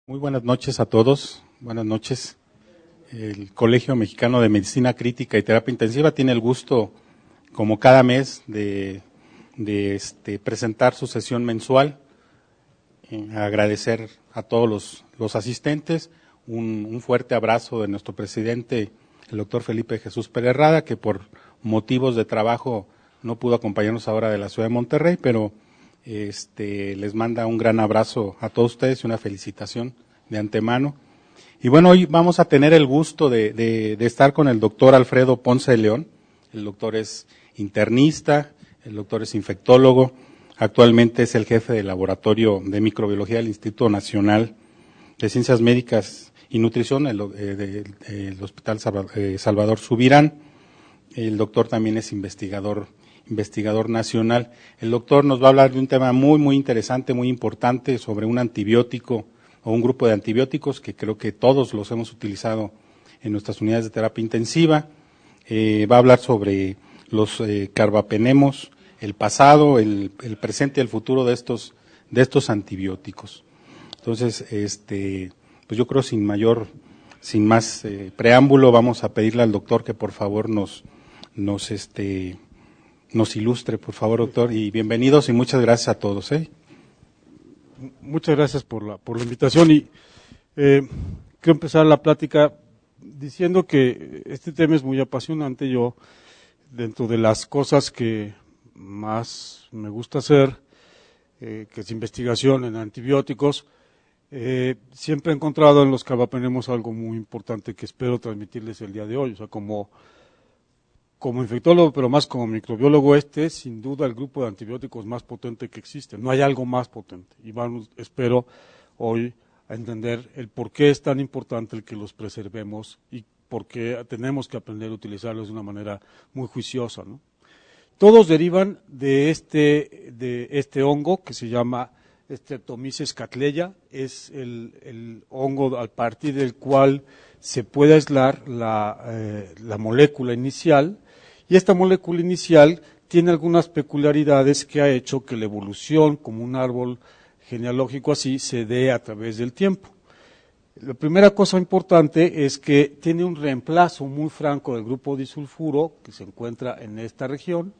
Muy buenas noches a todos. Buenas noches. El Colegio Mexicano de Medicina Crítica y Terapia Intensiva tiene el gusto, como cada mes, de presentar su sesión mensual. Agradecer a todos los asistentes. Un fuerte abrazo de nuestro presidente, el doctor Felipe Jesús Pérez Rada, que por motivos de trabajo no pudo acompañarnos ahora de la ciudad de Monterrey, pero les manda un gran abrazo a todos ustedes y una felicitación de antemano. Y bueno, hoy vamos a tener el gusto de estar con el doctor Alfredo Ponce de León. El doctor es internista, el doctor es infectólogo, actualmente es el jefe del laboratorio de microbiología del Instituto Nacional de Ciencias Médicas y Nutrición, el Hospital Salvador Subirán. El doctor también es investigador nacional. El doctor nos va a hablar de un tema muy interesante, muy importante, sobre un antibiótico o un grupo de antibióticos que creo que todos los hemos utilizado en nuestras unidades de terapia intensiva. Va a hablar sobre los carbapenemos, el pasado, el presente y el futuro de estos antibióticos. Entonces, pues yo creo sin más preámbulo, vamos a pedirle al doctor que por favor nos ilustre, por favor, doctor, y bienvenidos y muchas gracias a todos. Muchas gracias por la invitación y quiero empezar la plática diciendo que este tema es muy apasionante. Yo, dentro de las cosas que más me gusta hacer, que es investigación en antibióticos, siempre he encontrado en los carbapenemos algo muy importante que espero transmitirles el día de hoy. O sea, como infectólogo, pero más como microbiólogo, este es sin duda el grupo de antibióticos más potente que existe. No hay algo más potente. Y espero hoy a entender el por qué es tan importante el que los preservemos y por qué tenemos que aprender a utilizarlos de una manera muy juiciosa, ¿no? Todos derivan de este hongo que se llama Streptomyces cattleya. Es el hongo a partir del cual se puede aislar la molécula inicial, y esta molécula inicial tiene algunas peculiaridades que ha hecho que la evolución, como un árbol genealógico así, se dé a través del tiempo. La primera cosa importante es que tiene un reemplazo muy franco del grupo disulfuro que se encuentra en esta región,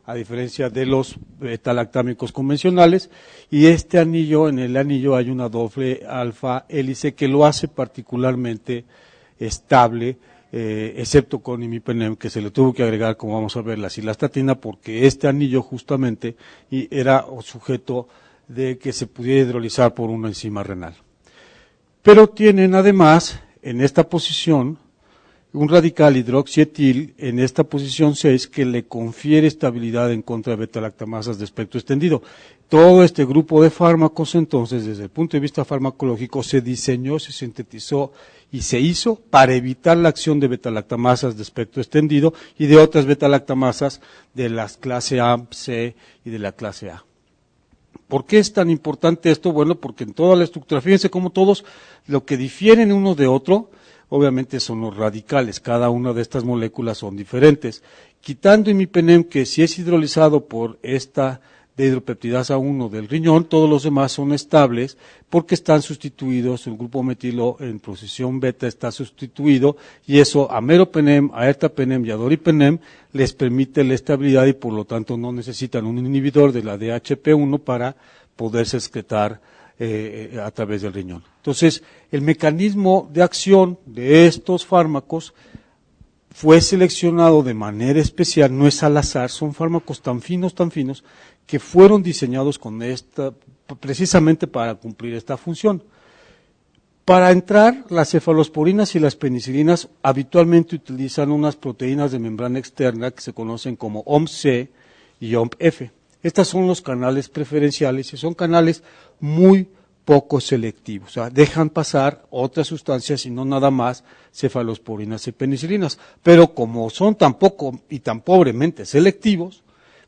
a diferencia de los beta-lactámicos convencionales, y en el anillo hay una doble alfa hélice que lo hace particularmente estable, excepto con imipenem, que se le tuvo que agregar, como vamos a ver, la cilastatina, porque este anillo justamente era sujeto de que se pudiera hidrolizar por una enzima renal. Pero tienen además en esta posición un radical hidroxietil en esta posición 6 que le confiere estabilidad en contra de beta-lactamasas de espectro extendido. Todo este grupo de fármacos, entonces, desde el punto de vista farmacológico, se diseñó, se sintetizó y se hizo para evitar la acción de beta-lactamasas de espectro extendido y de otras beta-lactamasas de las clase A, C y de la clase A. ¿Por qué es tan importante esto? Bueno, porque en toda la estructura, fíjense cómo todos lo que difieren uno de otro, obviamente son los radicales, cada una de estas moléculas son diferentes. Quitando imipenem, que si es hidrolizado por esta de hidropeptidasa 1 del riñón, todos los demás son estables porque están sustituidos, el grupo metilo en posición beta está sustituido, y eso a meropenem, a ertapenem y a doripenem les permite la estabilidad y por lo tanto no necesitan un inhibidor de la DHP1 para poderse excretar a través del riñón. Entonces, el mecanismo de acción de estos fármacos fue seleccionado de manera especial, no es al azar, son fármacos tan finos, que fueron diseñados precisamente para cumplir esta función. Para entrar, las cefalosporinas y las penicilinas habitualmente utilizan unas proteínas de membrana externa que se conocen como OMP-C y OMP-F. Estos son los canales preferenciales y son canales muy poco selectivos, o sea, dejan pasar otras sustancias y no nada más cefalosporinas y penicilinas, pero como son tan poco y tan pobremente selectivos,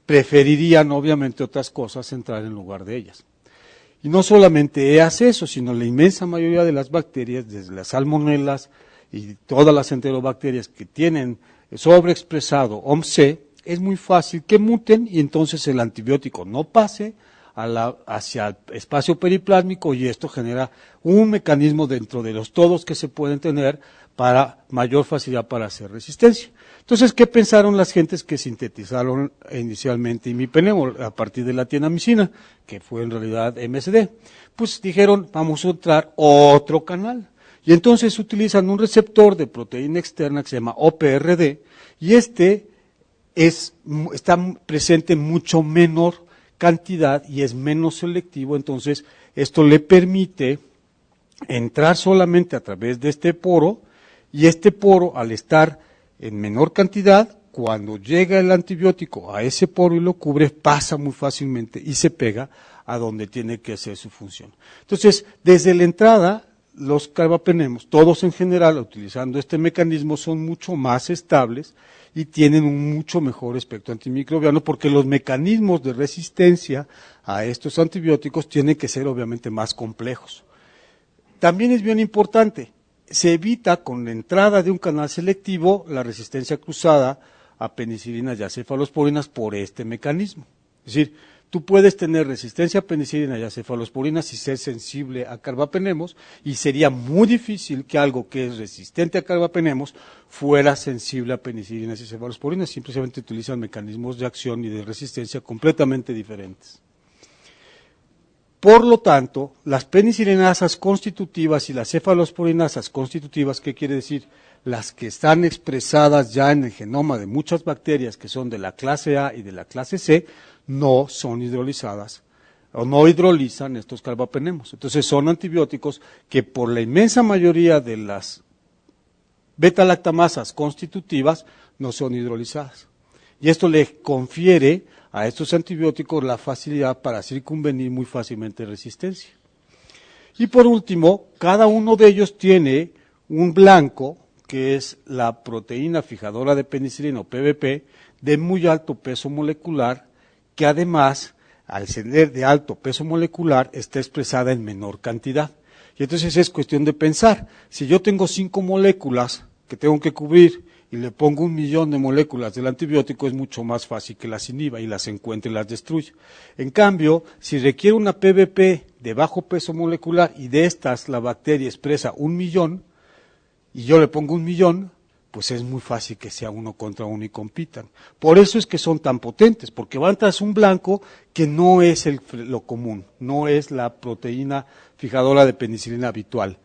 preferirían obviamente otras cosas entrar en lugar de ellas. Y no solamente hace eso, sino la inmensa mayoría de las bacterias, desde las salmonelas y todas las enterobacterias que tienen sobreexpresado OMP-C, es muy fácil que muten y entonces el antibiótico no pase hacia el espacio periplásmico, y esto genera un mecanismo dentro de los todos que se pueden tener para mayor facilidad para hacer resistencia. Entonces, ¿qué pensaron las gentes que sintetizaron inicialmente imipenem a partir de la tiamicina, que fue en realidad MSD? Pues dijeron, vamos a entrar otro canal. Y entonces utilizan un receptor de proteína externa que se llama OPRD, y está presente en mucho menor cantidad y es menos selectivo. Entonces esto le permite entrar solamente a través de este poro, y este poro, al estar en menor cantidad, cuando llega el antibiótico a ese poro y lo cubre, pasa muy fácilmente y se pega a donde tiene que hacer su función. Entonces, desde la entrada, los carbapenemos, todos en general, utilizando este mecanismo, son mucho más estables y tienen un mucho mejor espectro antimicrobiano, porque los mecanismos de resistencia a estos antibióticos tienen que ser obviamente más complejos. También es bien importante, se evita con la entrada de un canal selectivo la resistencia cruzada a penicilinas y a cefalosporinas por este mecanismo. Es decir, tú puedes tener resistencia a penicilina y a cefalosporinas y ser sensible a carbapenemos, y sería muy difícil que algo que es resistente a carbapenemos fuera sensible a penicilinas y cefalosporinas. Simplemente utilizan mecanismos de acción y de resistencia completamente diferentes. Por lo tanto, las penicilinasas constitutivas y las cefalosporinasas constitutivas, ¿qué quiere decir? Las que están expresadas ya en el genoma de muchas bacterias que son de la clase A y de la clase C, no son hidrolizadas o no hidrolizan estos carbapenemos. Entonces son antibióticos que por la inmensa mayoría de las beta-lactamasas constitutivas no son hidrolizadas. Y esto le confiere a estos antibióticos la facilidad para circunvenir muy fácilmente resistencia. Y por último, cada uno de ellos tiene un blanco, que es la proteína fijadora de penicilina o PBP, de muy alto peso molecular, que además, al ser de alto peso molecular, está expresada en menor cantidad. Y entonces es cuestión de pensar, si yo tengo 5 moléculas que tengo que cubrir y le pongo 1.000.000 de moléculas del antibiótico, es mucho más fácil que las inhiba y las encuentre y las destruya. En cambio, si requiere una PBP de bajo peso molecular y de estas la bacteria expresa 1.000.000 y yo le pongo 1.000.000, pues es muy fácil que sea uno contra uno y compitan. Por eso es que son tan potentes, porque van tras un blanco que no es lo común, no es la proteína fijadora de penicilina habitual.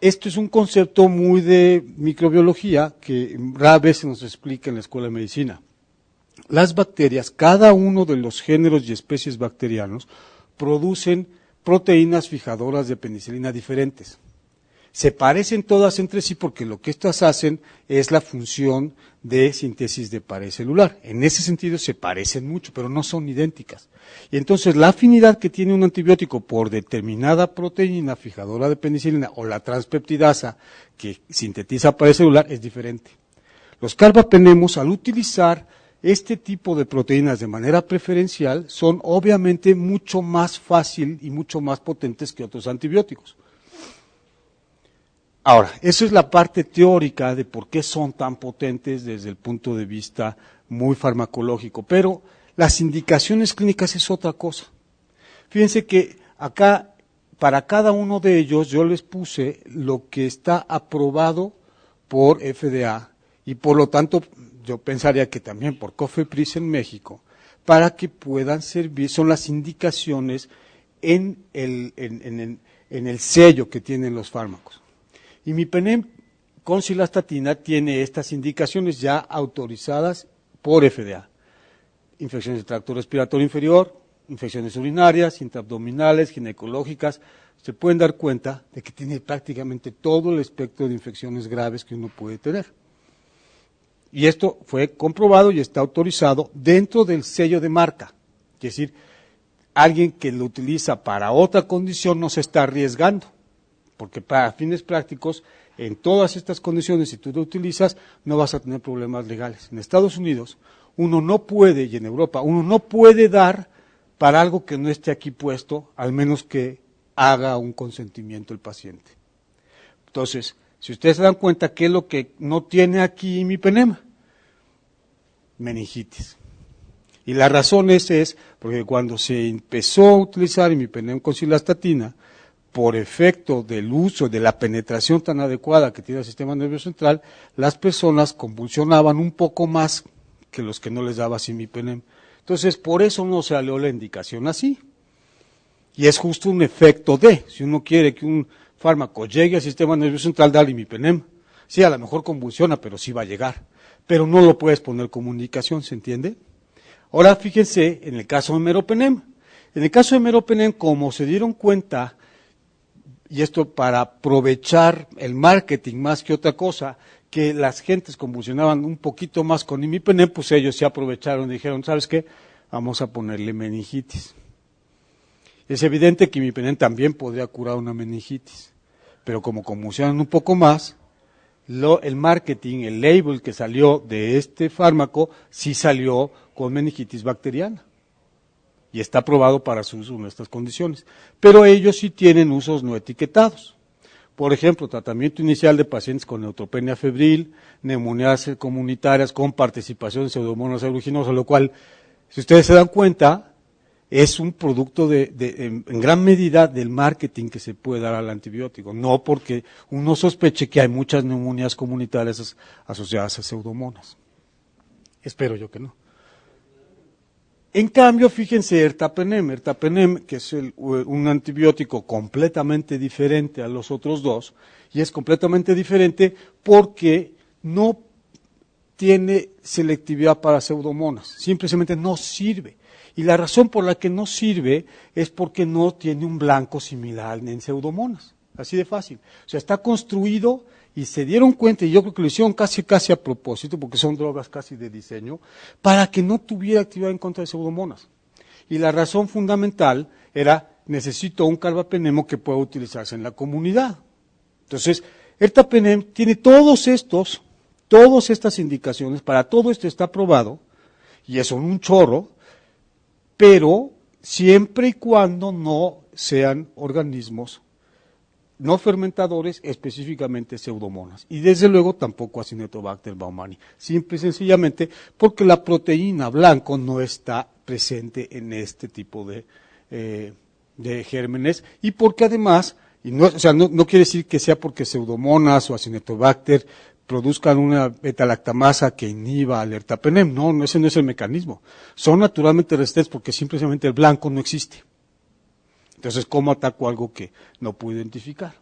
Esto es un concepto muy de microbiología que rara vez se nos explica en la escuela de medicina. Las bacterias, cada uno de los géneros y especies bacterianos, producen proteínas fijadoras de penicilina diferentes. Se parecen todas entre sí porque lo que estas hacen es la función de síntesis de pared celular. En ese sentido se parecen mucho, pero no son idénticas. Y entonces la afinidad que tiene un antibiótico por determinada proteína fijadora de penicilina o la transpeptidasa que sintetiza pared celular es diferente. Los carbapenemos, al utilizar este tipo de proteínas de manera preferencial, son obviamente mucho más fácil y mucho más potentes que otros antibióticos. Ahora, eso es la parte teórica de por qué son tan potentes desde el punto de vista muy farmacológico, pero las indicaciones clínicas es otra cosa. Fíjense que acá, para cada uno de ellos, yo les puse lo que está aprobado por FDA y por lo tanto yo pensaría que también por COFEPRIS en México, para que puedan servir, son las indicaciones en el sello que tienen los fármacos. Imipenem con cilastatina tiene estas indicaciones ya autorizadas por FDA. Infecciones del tracto respiratorio inferior, infecciones urinarias, intraabdominales, ginecológicas. Se pueden dar cuenta de que tiene prácticamente todo el espectro de infecciones graves que uno puede tener. Y esto fue comprobado y está autorizado dentro del sello de marca. Es decir, alguien que lo utiliza para otra condición no se está arriesgando. Porque para fines prácticos, en todas estas condiciones, si tú lo utilizas, no vas a tener problemas legales. En Estados Unidos, uno no puede, y en Europa, uno no puede dar para algo que no esté aquí puesto, al menos que haga un consentimiento el paciente. Entonces, si ustedes se dan cuenta, ¿qué es lo que no tiene aquí imipenem? Meningitis. Y la razón es porque cuando se empezó a utilizar imipenem con cilastatina, por efecto del uso, de la penetración tan adecuada que tiene el sistema nervioso central, las personas convulsionaban un poco más que los que no les daba imipenem. Entonces, por eso no salió la indicación así. Y es justo un efecto si uno quiere que un fármaco llegue al sistema nervioso central, dale imipenem. Sí, a lo mejor convulsiona, pero sí va a llegar. Pero no lo puedes poner como indicación, ¿se entiende? Ahora fíjense en el caso de meropenem. En el caso de meropenem, como se dieron cuenta, y esto para aprovechar el marketing más que otra cosa, que las gentes convulsionaban un poquito más con imipenem, pues ellos se aprovecharon y dijeron, ¿sabes qué? Vamos a ponerle meningitis. Es evidente que imipenem también podría curar una meningitis, pero como convulsionan un poco más, el marketing, el label que salió de este fármaco, sí salió con meningitis bacteriana. Y está aprobado para su uso en estas condiciones. Pero ellos sí tienen usos no etiquetados. Por ejemplo, tratamiento inicial de pacientes con neutropenia febril, neumonías comunitarias con participación de pseudomonas aeruginosa, lo cual, si ustedes se dan cuenta, es un producto en gran medida del marketing que se puede dar al antibiótico, no porque uno sospeche que hay muchas neumonías comunitarias asociadas a pseudomonas. Espero yo que no. En cambio, fíjense, ertapenem, que es un antibiótico completamente diferente a los otros dos, y es completamente diferente porque no tiene selectividad para pseudomonas, simplemente no sirve. Y la razón por la que no sirve es porque no tiene un blanco similar en pseudomonas, así de fácil. O sea, está construido y se dieron cuenta, y yo creo que lo hicieron casi a propósito, porque son drogas casi de diseño, para que no tuviera actividad en contra de pseudomonas. Y la razón fundamental era, necesito un carbapenemo que pueda utilizarse en la comunidad. Entonces, ertapenem tiene todas estas indicaciones, para todo esto está aprobado, y es un chorro, pero siempre y cuando no sean organismos no fermentadores, específicamente pseudomonas. Y desde luego tampoco Acinetobacter baumannii. Simple y sencillamente porque la proteína blanco no está presente en este tipo de gérmenes y porque además, no quiere decir que sea porque pseudomonas o Acinetobacter produzcan una beta-lactamasa que inhiba al ertapenem. No, ese no es el mecanismo. Son naturalmente resistentes porque simplemente el blanco no existe. Entonces, ¿cómo ataco algo que no puedo identificar?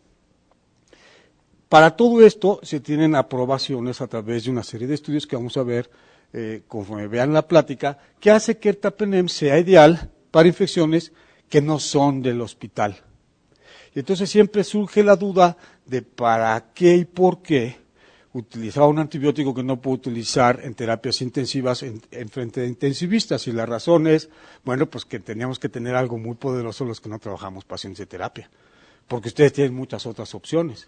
Para todo esto se tienen aprobaciones a través de una serie de estudios que vamos a ver conforme vean la plática, que hace que ertapenem sea ideal para infecciones que no son del hospital. Y entonces siempre surge la duda de para qué y por qué utilizaba un antibiótico que no puedo utilizar en terapias intensivas en frente de intensivistas, y la razón es, bueno, pues que teníamos que tener algo muy poderoso los que no trabajamos pacientes de terapia, porque ustedes tienen muchas otras opciones.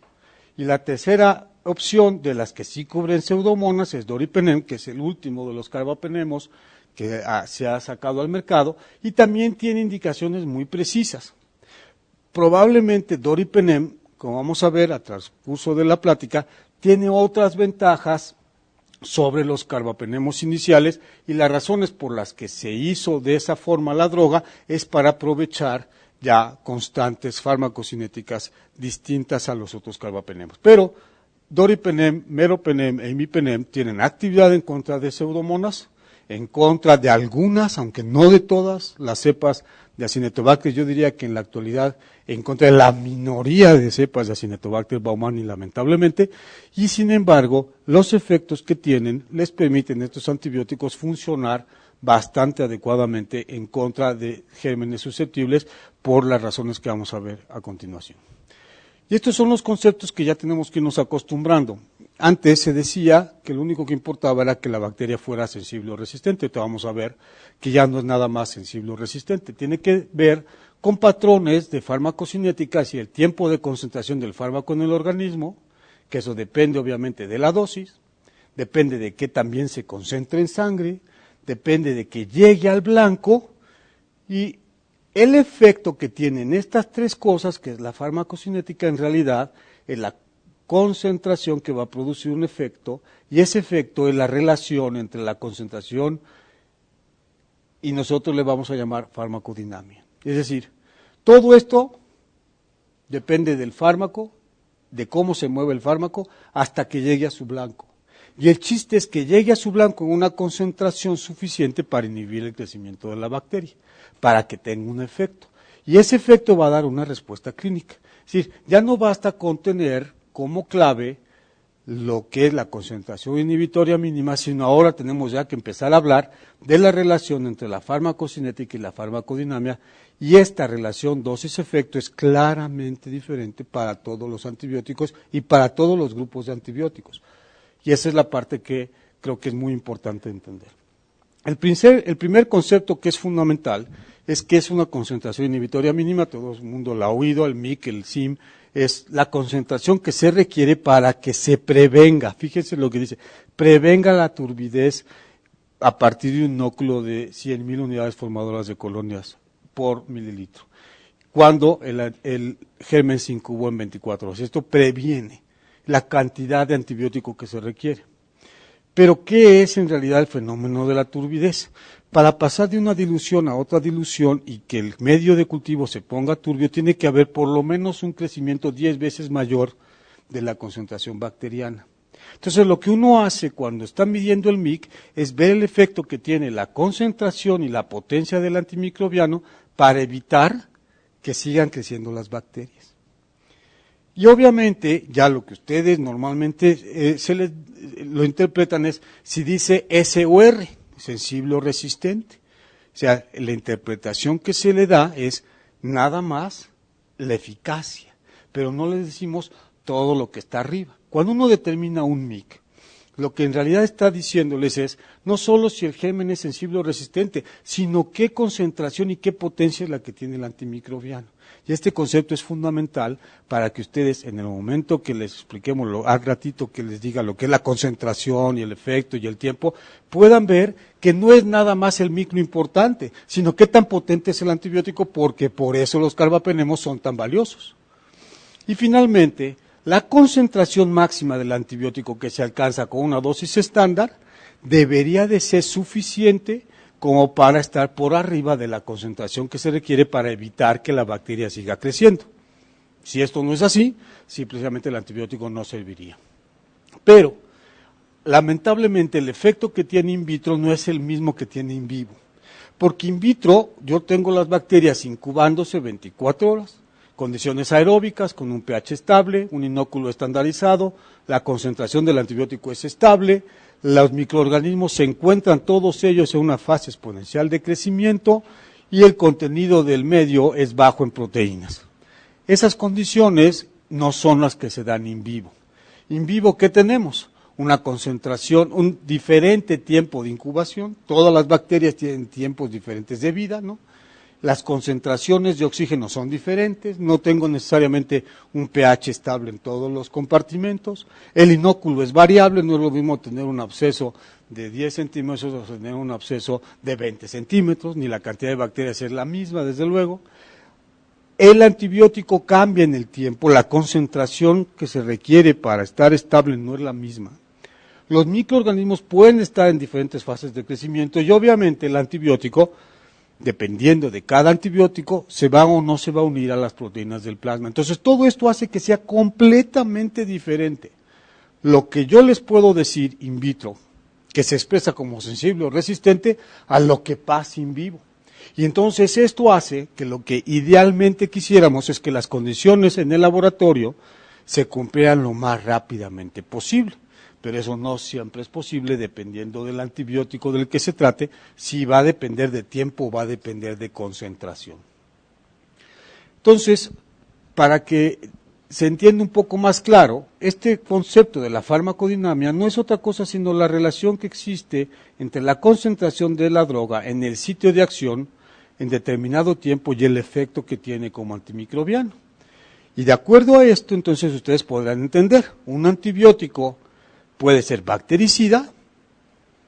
Y la tercera opción de las que sí cubren pseudomonas es doripenem, que es el último de los carbapenemos que se ha sacado al mercado, y también tiene indicaciones muy precisas. Probablemente doripenem, como vamos a ver a transcurso de la plática, tiene otras ventajas sobre los carbapenemos iniciales, y las razones por las que se hizo de esa forma la droga es para aprovechar ya constantes farmacocinéticas distintas a los otros carbapenemos. Pero doripenem, meropenem e imipenem tienen actividad en contra de pseudomonas, en contra de algunas, aunque no de todas, las cepas de Acinetobacter. Yo diría que en la actualidad en contra de la minoría de cepas de Acinetobacter baumannii, lamentablemente, y sin embargo, los efectos que tienen les permiten a estos antibióticos funcionar bastante adecuadamente en contra de gérmenes susceptibles por las razones que vamos a ver a continuación. Y estos son los conceptos que ya tenemos que irnos acostumbrando. Antes se decía que lo único que importaba era que la bacteria fuera sensible o resistente. Ahorita vamos a ver que ya no es nada más sensible o resistente. Tiene que ver con patrones de farmacocinéticas y el tiempo de concentración del fármaco en el organismo, que eso depende obviamente de la dosis, depende de que también se concentre en sangre, depende de que llegue al blanco, y el efecto que tienen estas tres cosas, que es la farmacocinética, en realidad es la concentración que va a producir un efecto, y ese efecto es la relación entre la concentración y nosotros le vamos a llamar farmacodinamia. Es decir, todo esto depende del fármaco, de cómo se mueve el fármaco, hasta que llegue a su blanco. Y el chiste es que llegue a su blanco en una concentración suficiente para inhibir el crecimiento de la bacteria, para que tenga un efecto. Y ese efecto va a dar una respuesta clínica. Es decir, ya no basta con tener como clave lo que es la concentración inhibitoria mínima, sino ahora tenemos ya que empezar a hablar de la relación entre la farmacocinética y la farmacodinamia, y esta relación dosis-efecto es claramente diferente para todos los antibióticos y para todos los grupos de antibióticos. Y esa es la parte que creo que es muy importante entender. El primer concepto que es fundamental es que es una concentración inhibitoria mínima, todo el mundo la ha oído, el MIC, el SIM, es la concentración que se requiere para que se prevenga, fíjense lo que dice, prevenga la turbidez a partir de un núcleo de 100.000 unidades formadoras de colonias por mililitro, cuando el germen se incubó en 24 horas. Esto previene la cantidad de antibiótico que se requiere. Pero, ¿qué es en realidad el fenómeno de la turbidez? Para pasar de una dilución a otra dilución y que el medio de cultivo se ponga turbio, tiene que haber por lo menos un crecimiento 10 veces mayor de la concentración bacteriana. Entonces, lo que uno hace cuando está midiendo el MIC es ver el efecto que tiene la concentración y la potencia del antimicrobiano para evitar que sigan creciendo las bacterias. Y obviamente, ya lo que ustedes normalmente lo interpretan es si dice SOR, sensible o resistente. O sea, la interpretación que se le da es nada más la eficacia, pero no le decimos todo lo que está arriba. Cuando uno determina un MIC, lo que en realidad está diciéndoles es no solo si el germen es sensible o resistente, sino qué concentración y qué potencia es la que tiene el antimicrobiano. Y este concepto es fundamental para que ustedes, en el momento que les expliquemos al ratito que les diga lo que es la concentración y el efecto y el tiempo, puedan ver que no es nada más el MIC lo importante, sino qué tan potente es el antibiótico, porque por eso los carbapenemos son tan valiosos. Y finalmente, la concentración máxima del antibiótico que se alcanza con una dosis estándar debería de ser suficiente como para estar por arriba de la concentración que se requiere para evitar que la bacteria siga creciendo. Si esto no es así, simplemente el antibiótico no serviría. Pero, lamentablemente, el efecto que tiene in vitro no es el mismo que tiene in vivo. Porque in vitro yo tengo las bacterias incubándose 24 horas, condiciones aeróbicas, con un pH estable, un inóculo estandarizado, la concentración del antibiótico es estable, los microorganismos se encuentran todos ellos en una fase exponencial de crecimiento y el contenido del medio es bajo en proteínas. Esas condiciones no son las que se dan in vivo. In vivo, ¿qué tenemos? Una concentración, un diferente tiempo de incubación, todas las bacterias tienen tiempos diferentes de vida, ¿no? Las concentraciones de oxígeno son diferentes, no tengo necesariamente un pH estable en todos los compartimentos, el inóculo es variable, no es lo mismo tener un absceso de 10 centímetros o tener un absceso de 20 centímetros, ni la cantidad de bacterias es la misma, desde luego. El antibiótico cambia en el tiempo, la concentración que se requiere para estar estable no es la misma. Los microorganismos pueden estar en diferentes fases de crecimiento y obviamente el antibiótico, dependiendo de cada antibiótico, se va o no se va a unir a las proteínas del plasma. Entonces, todo esto hace que sea completamente diferente. Lo que yo les puedo decir in vitro, que se expresa como sensible o resistente, a lo que pasa in vivo. Y entonces esto hace que lo que idealmente quisiéramos es que las condiciones en el laboratorio se cumplieran lo más rápidamente posible. Pero eso no siempre es posible dependiendo del antibiótico del que se trate, si va a depender de tiempo o va a depender de concentración. Entonces, para que se entienda un poco más claro, este concepto de la farmacodinamia no es otra cosa sino la relación que existe entre la concentración de la droga en el sitio de acción en determinado tiempo y el efecto que tiene como antimicrobiano. Y de acuerdo a esto, entonces ustedes podrán entender, un antibiótico puede ser bactericida,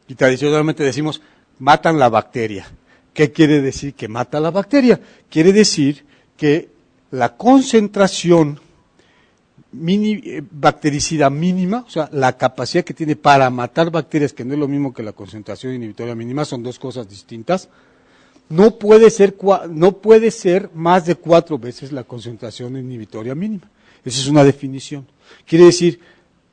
y tradicionalmente decimos, matan la bacteria. ¿Qué quiere decir que mata la bacteria? Quiere decir que la concentración bactericida mínima, o sea, la capacidad que tiene para matar bacterias, que no es lo mismo que la concentración inhibitoria mínima, son dos cosas distintas, no puede ser más de 4 veces la concentración inhibitoria mínima. Esa es una definición. Quiere decir,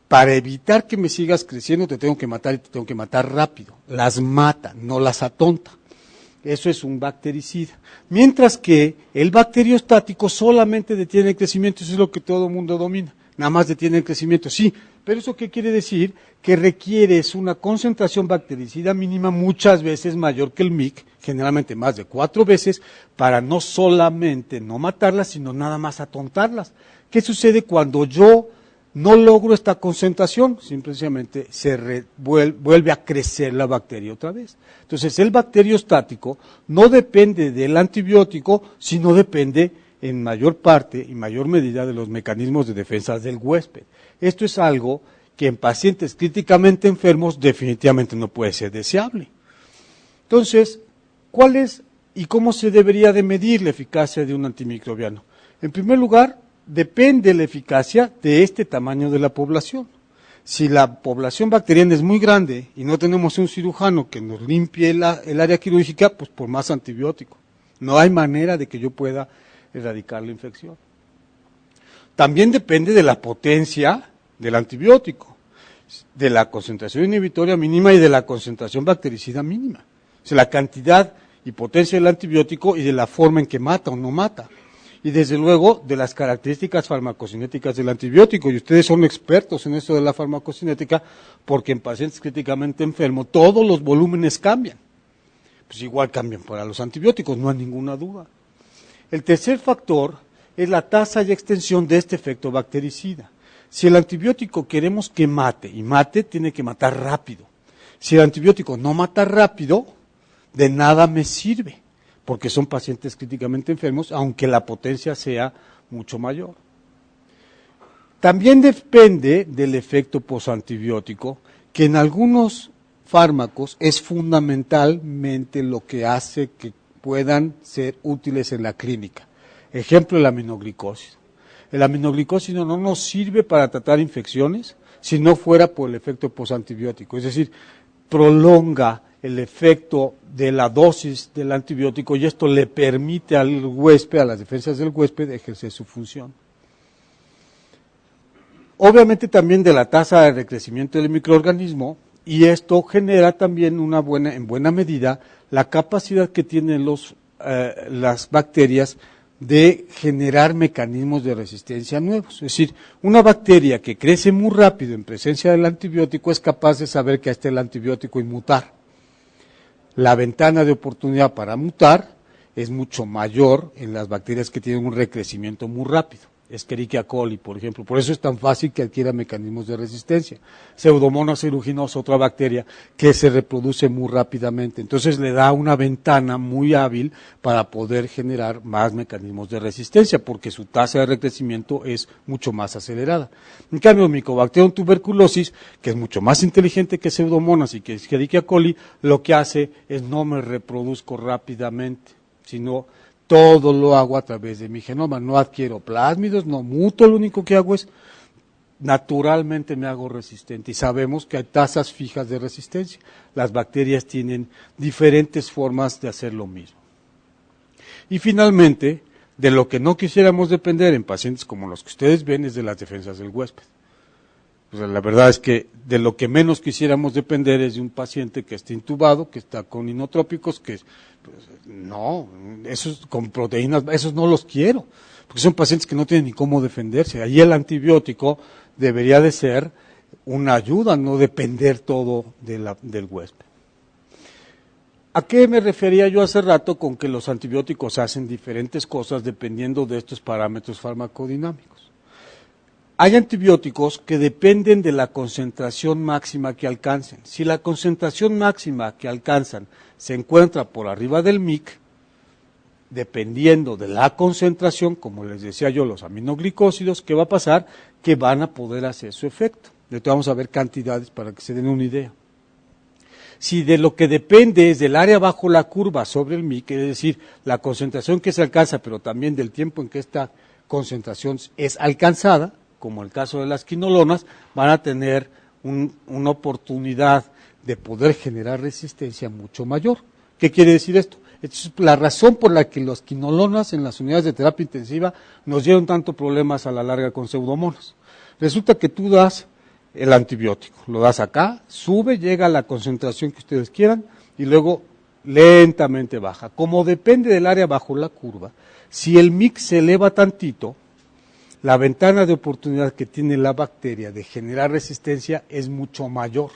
para evitar que me sigas creciendo te tengo que matar y te tengo que matar rápido. Las mata, no las atonta. Eso es un bactericida. Mientras que el bacteriostático solamente detiene el crecimiento, eso es lo que todo el mundo domina. Nada más detiene el crecimiento, sí. Pero ¿eso qué quiere decir? Que requieres una concentración bactericida mínima muchas veces mayor que el MIC, generalmente más de 4 veces, para no solamente no matarlas, sino nada más atontarlas. ¿Qué sucede cuando yo no logro esta concentración? Simplemente vuelve a crecer la bacteria otra vez. Entonces el bacteriostático no depende del antibiótico, sino depende en mayor parte y mayor medida de los mecanismos de defensa del huésped. Esto es algo que en pacientes críticamente enfermos definitivamente no puede ser deseable. Entonces, ¿cuál es y cómo se debería de medir la eficacia de un antimicrobiano? En primer lugar, depende la eficacia de este tamaño de la población. Si la población bacteriana es muy grande y no tenemos un cirujano que nos limpie el área quirúrgica, pues por más antibiótico. No hay manera de que yo pueda erradicar la infección. También depende de la potencia del antibiótico, de la concentración inhibitoria mínima y de la concentración bactericida mínima. O sea, la cantidad y potencia del antibiótico y de la forma en que mata o no mata. Y desde luego de las características farmacocinéticas del antibiótico. Y ustedes son expertos en esto de la farmacocinética porque en pacientes críticamente enfermos todos los volúmenes cambian. Pues igual cambian para los antibióticos, no hay ninguna duda. El tercer factor es la tasa y extensión de este efecto bactericida. Si el antibiótico queremos que mate, y mate tiene que matar rápido. Si el antibiótico no mata rápido, de nada me sirve, porque son pacientes críticamente enfermos, aunque la potencia sea mucho mayor. También depende del efecto posantibiótico, que en algunos fármacos es fundamentalmente lo que hace que puedan ser útiles en la clínica. Ejemplo, el aminoglicósido. El aminoglicósido no nos sirve para tratar infecciones si no fuera por el efecto posantibiótico, es decir, prolonga el efecto de la dosis del antibiótico y esto le permite al huésped, a las defensas del huésped, ejercer su función. Obviamente también de la tasa de recrecimiento del microorganismo, y esto genera también en buena medida la capacidad que tienen las bacterias de generar mecanismos de resistencia nuevos. Es decir, una bacteria que crece muy rápido en presencia del antibiótico es capaz de saber que está el antibiótico y mutar. La ventana de oportunidad para mutar es mucho mayor en las bacterias que tienen un recrecimiento muy rápido. Escherichia coli, por ejemplo. Por eso es tan fácil que adquiera mecanismos de resistencia. Pseudomonas aeruginosa, otra bacteria que se reproduce muy rápidamente. Entonces le da una ventana muy hábil para poder generar más mecanismos de resistencia, porque su tasa de recrecimiento es mucho más acelerada. En cambio, Mycobacterium tuberculosis, que es mucho más inteligente que Pseudomonas y que Escherichia coli, lo que hace es no me reproduzco rápidamente, sino todo lo hago a través de mi genoma, no adquiero plásmidos, no muto, lo único que hago es naturalmente me hago resistente y sabemos que hay tasas fijas de resistencia. Las bacterias tienen diferentes formas de hacer lo mismo. Y finalmente, de lo que no quisiéramos depender en pacientes como los que ustedes ven es de las defensas del huésped. O sea, la verdad es que de lo que menos quisiéramos depender es de un paciente que esté intubado, que está con inotrópicos, que pues, no, esos con proteínas, esos no los quiero, porque son pacientes que no tienen ni cómo defenderse. Ahí el antibiótico debería de ser una ayuda, no depender todo del huésped. ¿A qué me refería yo hace rato con que los antibióticos hacen diferentes cosas dependiendo de estos parámetros farmacodinámicos? Hay antibióticos que dependen de la concentración máxima que alcancen. Si la concentración máxima que alcanzan se encuentra por arriba del MIC, dependiendo de la concentración, como les decía yo, los aminoglicósidos, ¿qué va a pasar? Que van a poder hacer su efecto. Vamos a ver cantidades para que se den una idea. Si de lo que depende es del área bajo la curva sobre el MIC, es decir, la concentración que se alcanza, pero también del tiempo en que esta concentración es alcanzada, como el caso de las quinolonas, van a tener una oportunidad de poder generar resistencia mucho mayor. ¿Qué quiere decir esto? Es la razón por la que los quinolonas en las unidades de terapia intensiva nos dieron tanto problemas a la larga con pseudomonas. Resulta que tú das el antibiótico, lo das acá, sube, llega a la concentración que ustedes quieran y luego lentamente baja. Como depende del área bajo la curva, si el mix se eleva tantito, la ventana de oportunidad que tiene la bacteria de generar resistencia es mucho mayor.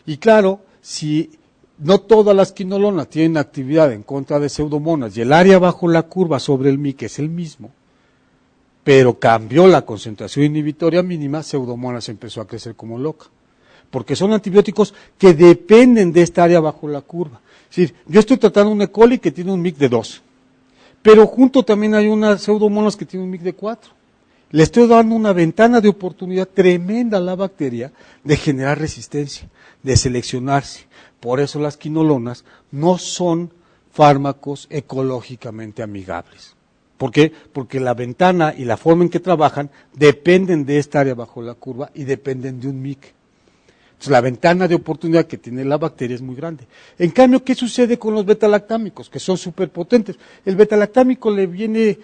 Y claro, si no todas las quinolonas tienen actividad en contra de pseudomonas y el área bajo la curva sobre el mix es el mismo, pero cambió la concentración inhibitoria mínima, pseudomonas empezó a crecer como loca. Porque son antibióticos que dependen de esta área bajo la curva. Es decir, yo estoy tratando un E. coli que tiene un MIC de 2, pero junto también hay unas pseudomonas que tienen un MIC de 4. Le estoy dando una ventana de oportunidad tremenda a la bacteria de generar resistencia, de seleccionarse. Por eso las quinolonas no son fármacos ecológicamente amigables. ¿Por qué? Porque la ventana y la forma en que trabajan dependen de esta área bajo la curva y dependen de un MIC. Entonces, la ventana de oportunidad que tiene la bacteria es muy grande. En cambio, ¿qué sucede con los betalactámicos? Que son súper potentes. El betalactámico le viene,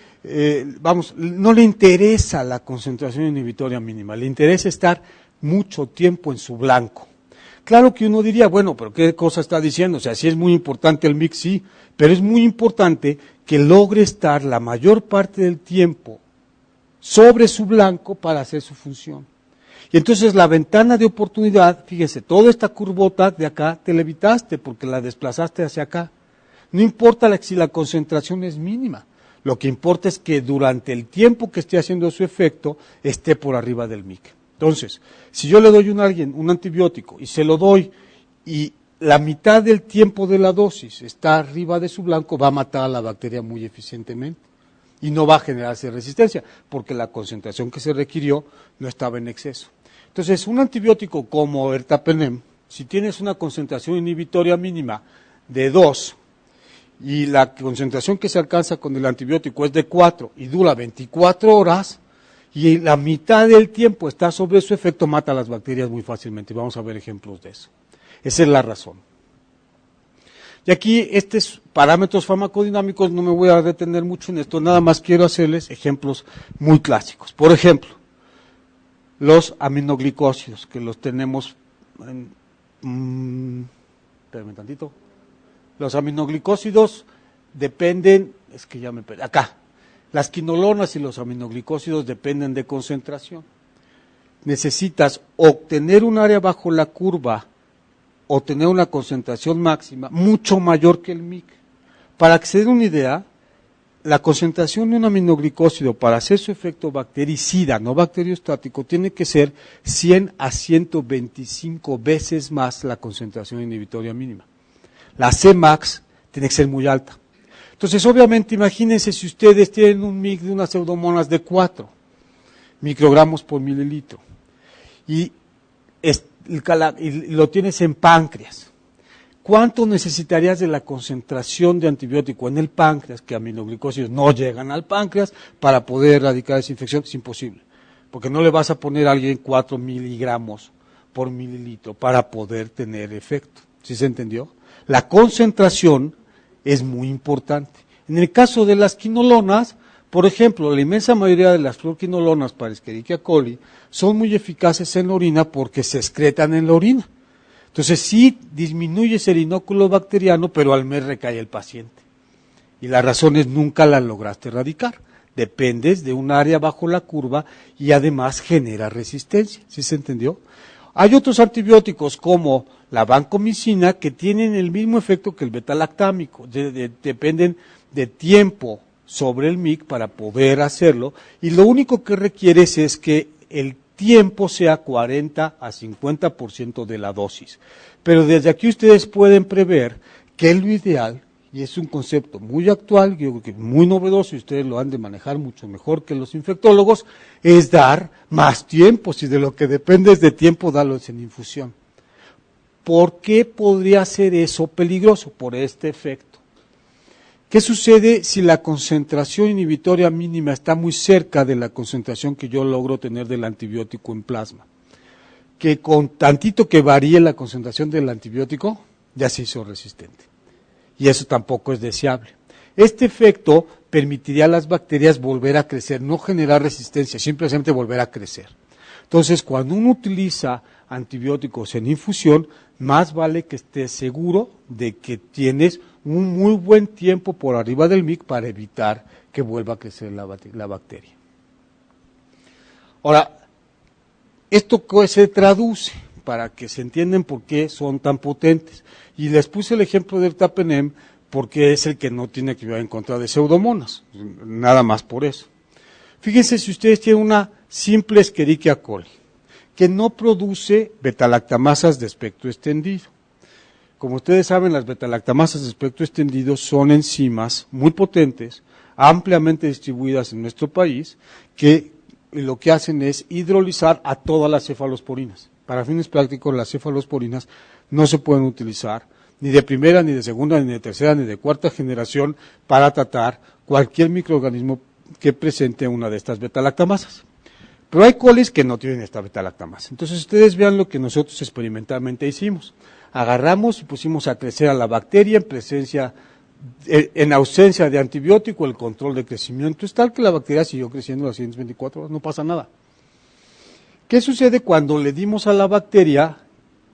no le interesa la concentración inhibitoria mínima, le interesa estar mucho tiempo en su blanco. Claro que uno diría, bueno, pero ¿qué cosa está diciendo? O sea, sí es muy importante el mix, sí, pero es muy importante que logre estar la mayor parte del tiempo sobre su blanco para hacer su función. Y entonces la ventana de oportunidad, fíjese, toda esta curvota de acá te la evitaste porque la desplazaste hacia acá. No importa si la concentración es mínima, lo que importa es que durante el tiempo que esté haciendo su efecto esté por arriba del MIC. Entonces, si yo le doy a alguien un antibiótico y se lo doy y la mitad del tiempo de la dosis está arriba de su blanco, va a matar a la bacteria muy eficientemente y no va a generarse resistencia porque la concentración que se requirió no estaba en exceso. Entonces, un antibiótico como ertapenem, si tienes una concentración inhibitoria mínima de 2 y la concentración que se alcanza con el antibiótico es de 4 y dura 24 horas y la mitad del tiempo está sobre su efecto, mata a las bacterias muy fácilmente. Vamos a ver ejemplos de eso. Esa es la razón. Y aquí, estos parámetros farmacodinámicos, no me voy a detener mucho en esto, nada más quiero hacerles ejemplos muy clásicos. Por ejemplo, los aminoglicósidos, que los tenemos espérame tantito. Los aminoglicósidos dependen, acá. Las quinolonas y los aminoglicósidos dependen de concentración. Necesitas obtener un área bajo la curva o tener una concentración máxima mucho mayor que el MIC. Para que se den una idea, la concentración de un aminoglicósido para hacer su efecto bactericida, no bacteriostático, tiene que ser 100 a 125 veces más la concentración inhibitoria mínima. La Cmax tiene que ser muy alta. Entonces, obviamente, imagínense si ustedes tienen un MIC de unas pseudomonas de 4 microgramos por mililitro y lo tienes en páncreas. ¿Cuánto necesitarías de la concentración de antibiótico en el páncreas, que aminoglicósidos no llegan al páncreas, para poder erradicar esa infección? Es imposible, porque no le vas a poner a alguien 4 miligramos por mililitro para poder tener efecto. ¿Sí se entendió? La concentración es muy importante. En el caso de las quinolonas, por ejemplo, la inmensa mayoría de las fluorquinolonas para Escherichia coli son muy eficaces en la orina porque se excretan en la orina. Entonces sí disminuyes el inóculo bacteriano, pero al mes recae el paciente. Y la razón es nunca la lograste erradicar. Dependes de un área bajo la curva y además genera resistencia. ¿Sí se entendió? Hay otros antibióticos como la vancomicina que tienen el mismo efecto que el betalactámico. Dependen de tiempo sobre el MIC para poder hacerlo y lo único que requieres es que el tiempo sea 40 a 50% de la dosis. Pero desde aquí ustedes pueden prever que lo ideal, y es un concepto muy actual, yo creo que muy novedoso, y ustedes lo han de manejar mucho mejor que los infectólogos, es dar más tiempo. Si de lo que depende es de tiempo, dalos en infusión. ¿Por qué podría ser eso peligroso? Por este efecto. ¿Qué sucede si la concentración inhibitoria mínima está muy cerca de la concentración que yo logro tener del antibiótico en plasma? Que con tantito que varíe la concentración del antibiótico, ya se hizo resistente. y eso tampoco es deseable. Este efecto permitiría a las bacterias volver a crecer, no generar resistencia, simplemente volver a crecer. Entonces, cuando uno utiliza antibióticos en infusión, más vale que estés seguro de que tienes un muy buen tiempo por arriba del MIC para evitar que vuelva a crecer la bacteria. Ahora, ¿esto qué se traduce? Para que se entiendan por qué son tan potentes. Y les puse el ejemplo del Tapenem porque es el que no tiene actividad en contra de pseudomonas, nada más por eso. Fíjense si ustedes tienen una simple Escherichia coli, que no produce betalactamasas de espectro extendido. Como ustedes saben, las betalactamasas de espectro extendido son enzimas muy potentes, ampliamente distribuidas en nuestro país, que lo que hacen es hidrolizar a todas las cefalosporinas. Para fines prácticos, las cefalosporinas no se pueden utilizar ni de primera, ni de segunda, ni de tercera, ni de cuarta generación para tratar cualquier microorganismo que presente una de estas betalactamasas. Pero hay colis que no tienen esta betalactamasa. Entonces ustedes vean lo que nosotros experimentalmente hicimos. Agarramos y pusimos a crecer a la bacteria en ausencia de antibiótico, el control de crecimiento es tal que la bacteria siguió creciendo las siguientes 24 horas, no pasa nada. ¿Qué sucede cuando le dimos a la bacteria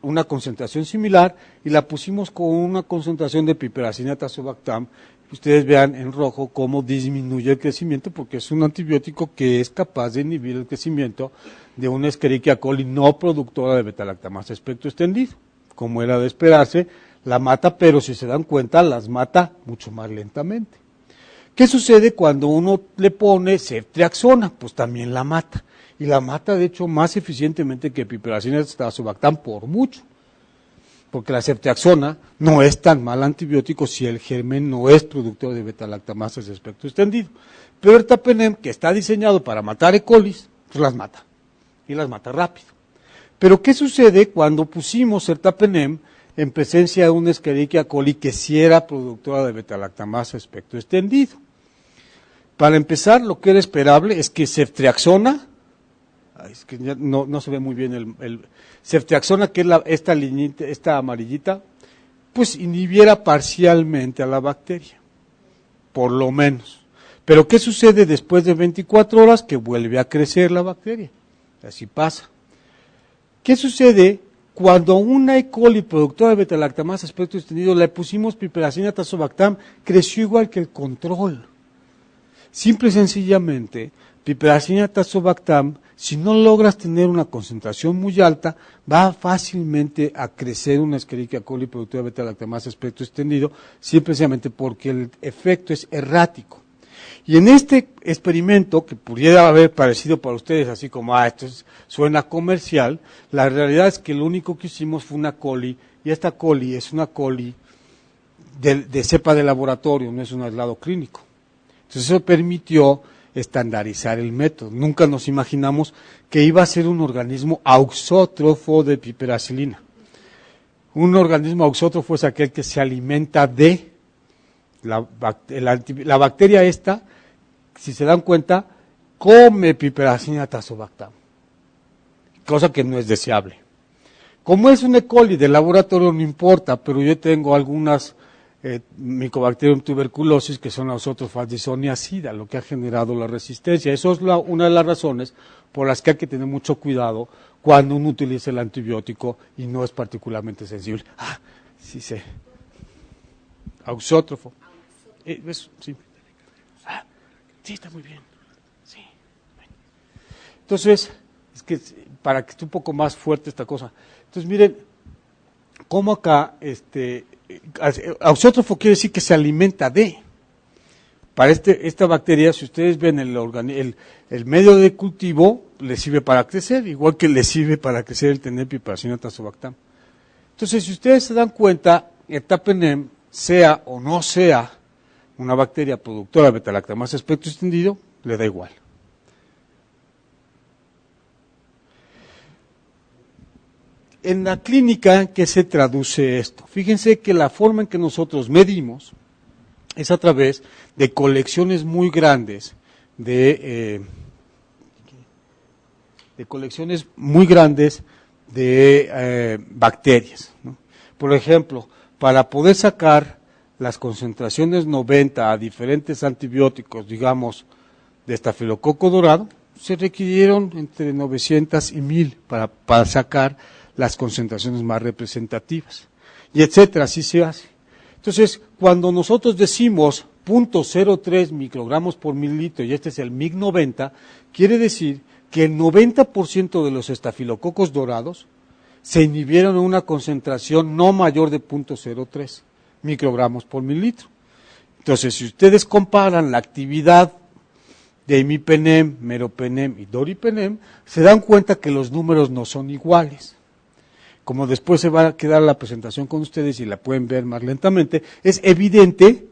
una concentración similar y la pusimos con una concentración de piperacina tazobactam? Ustedes vean en rojo cómo disminuye el crecimiento porque es un antibiótico que es capaz de inhibir el crecimiento de una Escherichia coli no productora de betalactamasa espectro extendido. Como era de esperarse, la mata, pero si se dan cuenta, las mata mucho más lentamente. ¿Qué sucede cuando uno le pone ceftriaxona? Pues también la mata. Y la mata, de hecho, más eficientemente que piperacina tazobactam por mucho. Porque la ceftriaxona no es tan mal antibiótico si el germen no es productor de betalactamasas de espectro extendido. Pero el Tapenem, que está diseñado para matar E. coli, pues las mata. Y las mata rápido. Pero ¿qué sucede cuando pusimos el Tapenem en presencia de una Escherichia coli que sí era productora de betalactamasa espectro extendido? Para empezar, lo que era esperable es que ceftriaxona, es que ya no se ve muy bien el ceftriaxona, que es esta amarillita, pues inhibiera parcialmente a la bacteria, por lo menos. Pero ¿qué sucede después de 24 horas? Que vuelve a crecer la bacteria. Así pasa. ¿Qué sucede cuando una E. coli productora de betalactamasa espectro extendido le pusimos piperacina tazobactam? Creció igual que el control. Simple y sencillamente, piperacina tazobactam, si no logras tener una concentración muy alta, va fácilmente a crecer una Escherichia coli productora de betalactamasa espectro extendido, simplemente porque el efecto es errático. Y en este experimento, que pudiera haber parecido para ustedes así como, esto suena comercial, la realidad es que lo único que hicimos fue una coli, y esta coli es una coli de cepa de laboratorio, no es un aislado clínico. Entonces eso permitió estandarizar el método. Nunca nos imaginamos que iba a ser un organismo auxótrofo de piperacilina. Un organismo auxótrofo es aquel que se alimenta de la bacteria esta, si se dan cuenta, come piperacina tazobactam, cosa que no es deseable. Como es un E. coli de laboratorio no importa, pero yo tengo algunas Mycobacterium tuberculosis que son auxótrofas de isoniazida, lo que ha generado la resistencia. Eso es una de las razones por las que hay que tener mucho cuidado cuando uno utiliza el antibiótico y no es particularmente sensible. Sí sé. Auxótrofo. Sí. Sí, está muy bien. Sí. Entonces, es que para que esté un poco más fuerte esta cosa. Entonces, miren, cómo acá, auxótrofo quiere decir que se alimenta de. Para esta bacteria, si ustedes ven el medio de cultivo, le sirve para crecer, igual que le sirve para crecer el tener piperacina tazobactam. Entonces, si ustedes se dan cuenta, el Tapenem, sea o no sea una bacteria productora de betalactamasa espectro extendido, le da igual. En la clínica, ¿en qué se traduce esto? Fíjense que la forma en que nosotros medimos es a través de colecciones muy grandes de bacterias, ¿no? Por ejemplo, para poder sacar las concentraciones 90 a diferentes antibióticos, digamos, de estafilococo dorado, se requirieron entre 900 y 1000 para sacar las concentraciones más representativas, y etcétera, así se hace. Entonces, cuando nosotros decimos 0.03 microgramos por mililitro, y este es el MIC 90, quiere decir que el 90% de los estafilococos dorados se inhibieron en una concentración no mayor de 0.03 microgramos por mililitro. Entonces, si ustedes comparan la actividad de imipenem, meropenem y doripenem, se dan cuenta que los números no son iguales. Como después se va a quedar la presentación con ustedes y la pueden ver más lentamente, es evidente,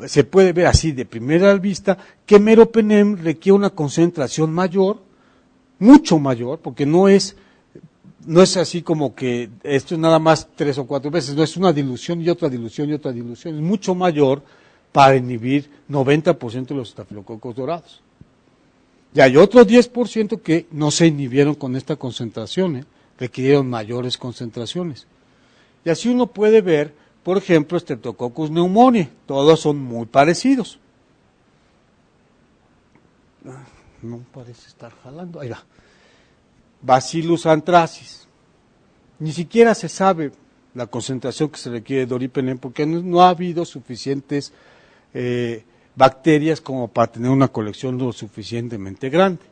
se puede ver así de primera vista, que meropenem requiere una concentración mayor, mucho mayor, porque no es así como que esto es nada más 3 o 4 veces, no es una dilución y otra dilución y otra dilución, es mucho mayor para inhibir 90% de los estafilococos dorados. Y hay otro 10% que no se inhibieron con esta concentración, requirieron mayores concentraciones. Y así uno puede ver, por ejemplo, Streptococcus pneumoniae, todos son muy parecidos. No parece estar jalando, ahí va. Bacillus anthracis, ni siquiera se sabe la concentración que se requiere de doripenem porque no ha habido suficientes bacterias como para tener una colección lo suficientemente grande.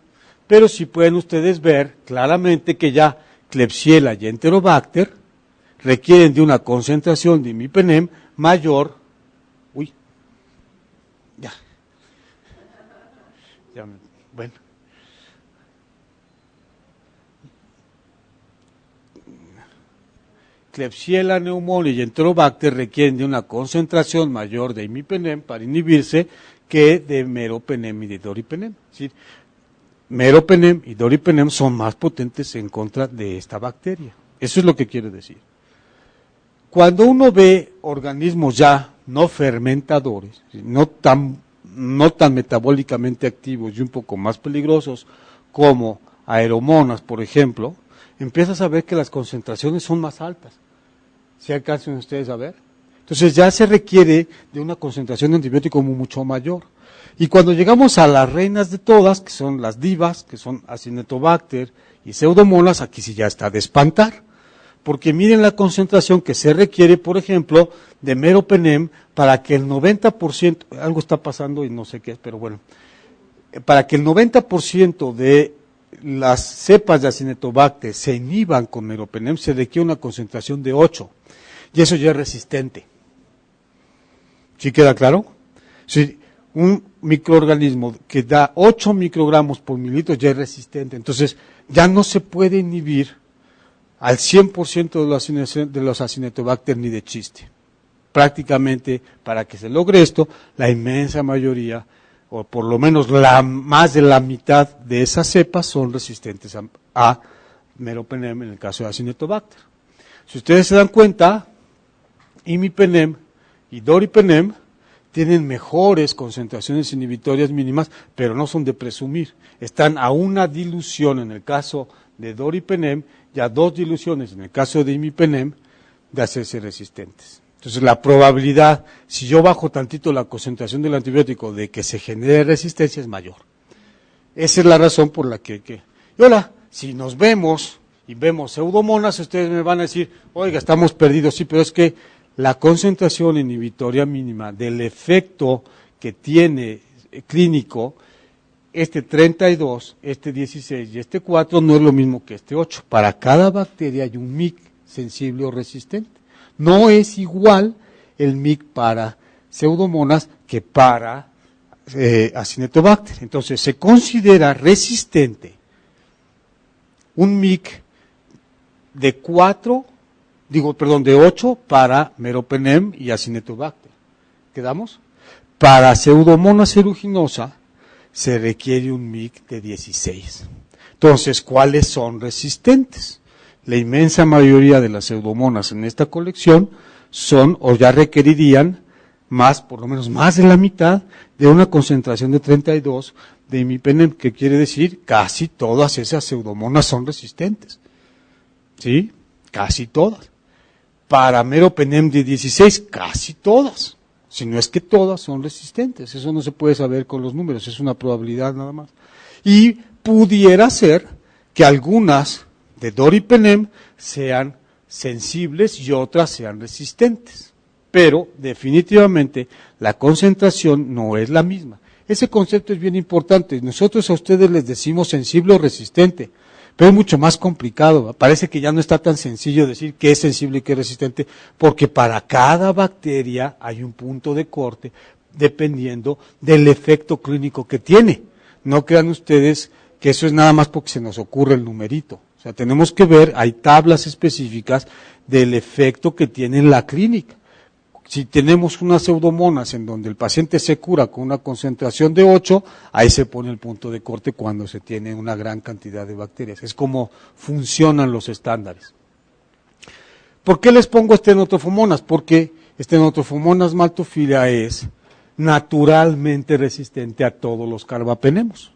Pero sí pueden ustedes ver claramente que ya Klebsiella y Enterobacter requieren de una concentración de imipenem mayor. Bueno. Klebsiella pneumoniae y Enterobacter requieren de una concentración mayor de imipenem para inhibirse que de meropenem y de doripenem. Es decir, meropenem y doripenem son más potentes en contra de esta bacteria. Eso es lo que quiere decir. Cuando uno ve organismos ya no fermentadores, no tan metabólicamente activos y un poco más peligrosos como aeromonas, por ejemplo, empiezas a ver que las concentraciones son más altas. ¿Sí alcanzan ustedes a ver? Entonces ya se requiere de una concentración de antibiótico mucho mayor. Y cuando llegamos a las reinas de todas, que son las divas, que son Acinetobacter y Pseudomonas, aquí sí ya está de espantar. Porque miren la concentración que se requiere, por ejemplo, de meropenem para que el 90%, algo está pasando y no sé qué es, pero bueno, para que el 90% de las cepas de Acinetobacter se inhiban con meropenem, se requiere una concentración de 8, y eso ya es resistente. ¿Sí queda claro? Sí, un microorganismo que da 8 microgramos por mililitro ya es resistente, entonces ya no se puede inhibir al 100% de los Acinetobacter ni de chiste. Prácticamente, para que se logre esto, la inmensa mayoría, o por lo menos más de la mitad de esas cepas son resistentes a meropenem en el caso de Acinetobacter. Si ustedes se dan cuenta, imipenem y doripenem tienen mejores concentraciones inhibitorias mínimas, pero no son de presumir. Están a una dilución en el caso de doripenem y a 2 diluciones en el caso de imipenem de hacerse resistentes. Entonces la probabilidad, si yo bajo tantito la concentración del antibiótico de que se genere resistencia es mayor. Esa es la razón por la que... Y ahora, si nos vemos y vemos pseudomonas, ustedes me van a decir, oiga, estamos perdidos, sí, pero es que la concentración inhibitoria mínima del efecto que tiene clínico, este 32, este 16 y este 4 no es lo mismo que este 8. Para cada bacteria hay un MIC sensible o resistente. No es igual el MIC para pseudomonas que para Acinetobacter. Entonces se considera resistente un MIC de 8 para meropenem y Acinetobacter. ¿Quedamos? Para Pseudomonas aeruginosa se requiere un MIC de 16. Entonces, ¿cuáles son resistentes? La inmensa mayoría de las pseudomonas en esta colección son o ya requerirían más, por lo menos más de la mitad de una concentración de 32 de imipenem, que quiere decir casi todas esas pseudomonas son resistentes. ¿Sí? Casi todas. Para meropenem de 16, casi todas, si no es que todas son resistentes. Eso no se puede saber con los números, es una probabilidad nada más. Y pudiera ser que algunas de doripenem sean sensibles y otras sean resistentes. Pero definitivamente la concentración no es la misma. Ese concepto es bien importante. Nosotros a ustedes les decimos sensible o resistente, pero es mucho más complicado. Parece que ya no está tan sencillo decir qué es sensible y qué es resistente, porque para cada bacteria hay un punto de corte dependiendo del efecto clínico que tiene. No crean ustedes que eso es nada más porque se nos ocurre el numerito. O sea, tenemos que ver, hay tablas específicas del efecto que tiene en la clínica. Si tenemos unas pseudomonas en donde el paciente se cura con una concentración de 8, ahí se pone el punto de corte cuando se tiene una gran cantidad de bacterias. Es como funcionan los estándares. ¿Por qué les pongo Stenotrofomonas? Porque Stenotrofomonas maltophilia es naturalmente resistente a todos los carbapenemos.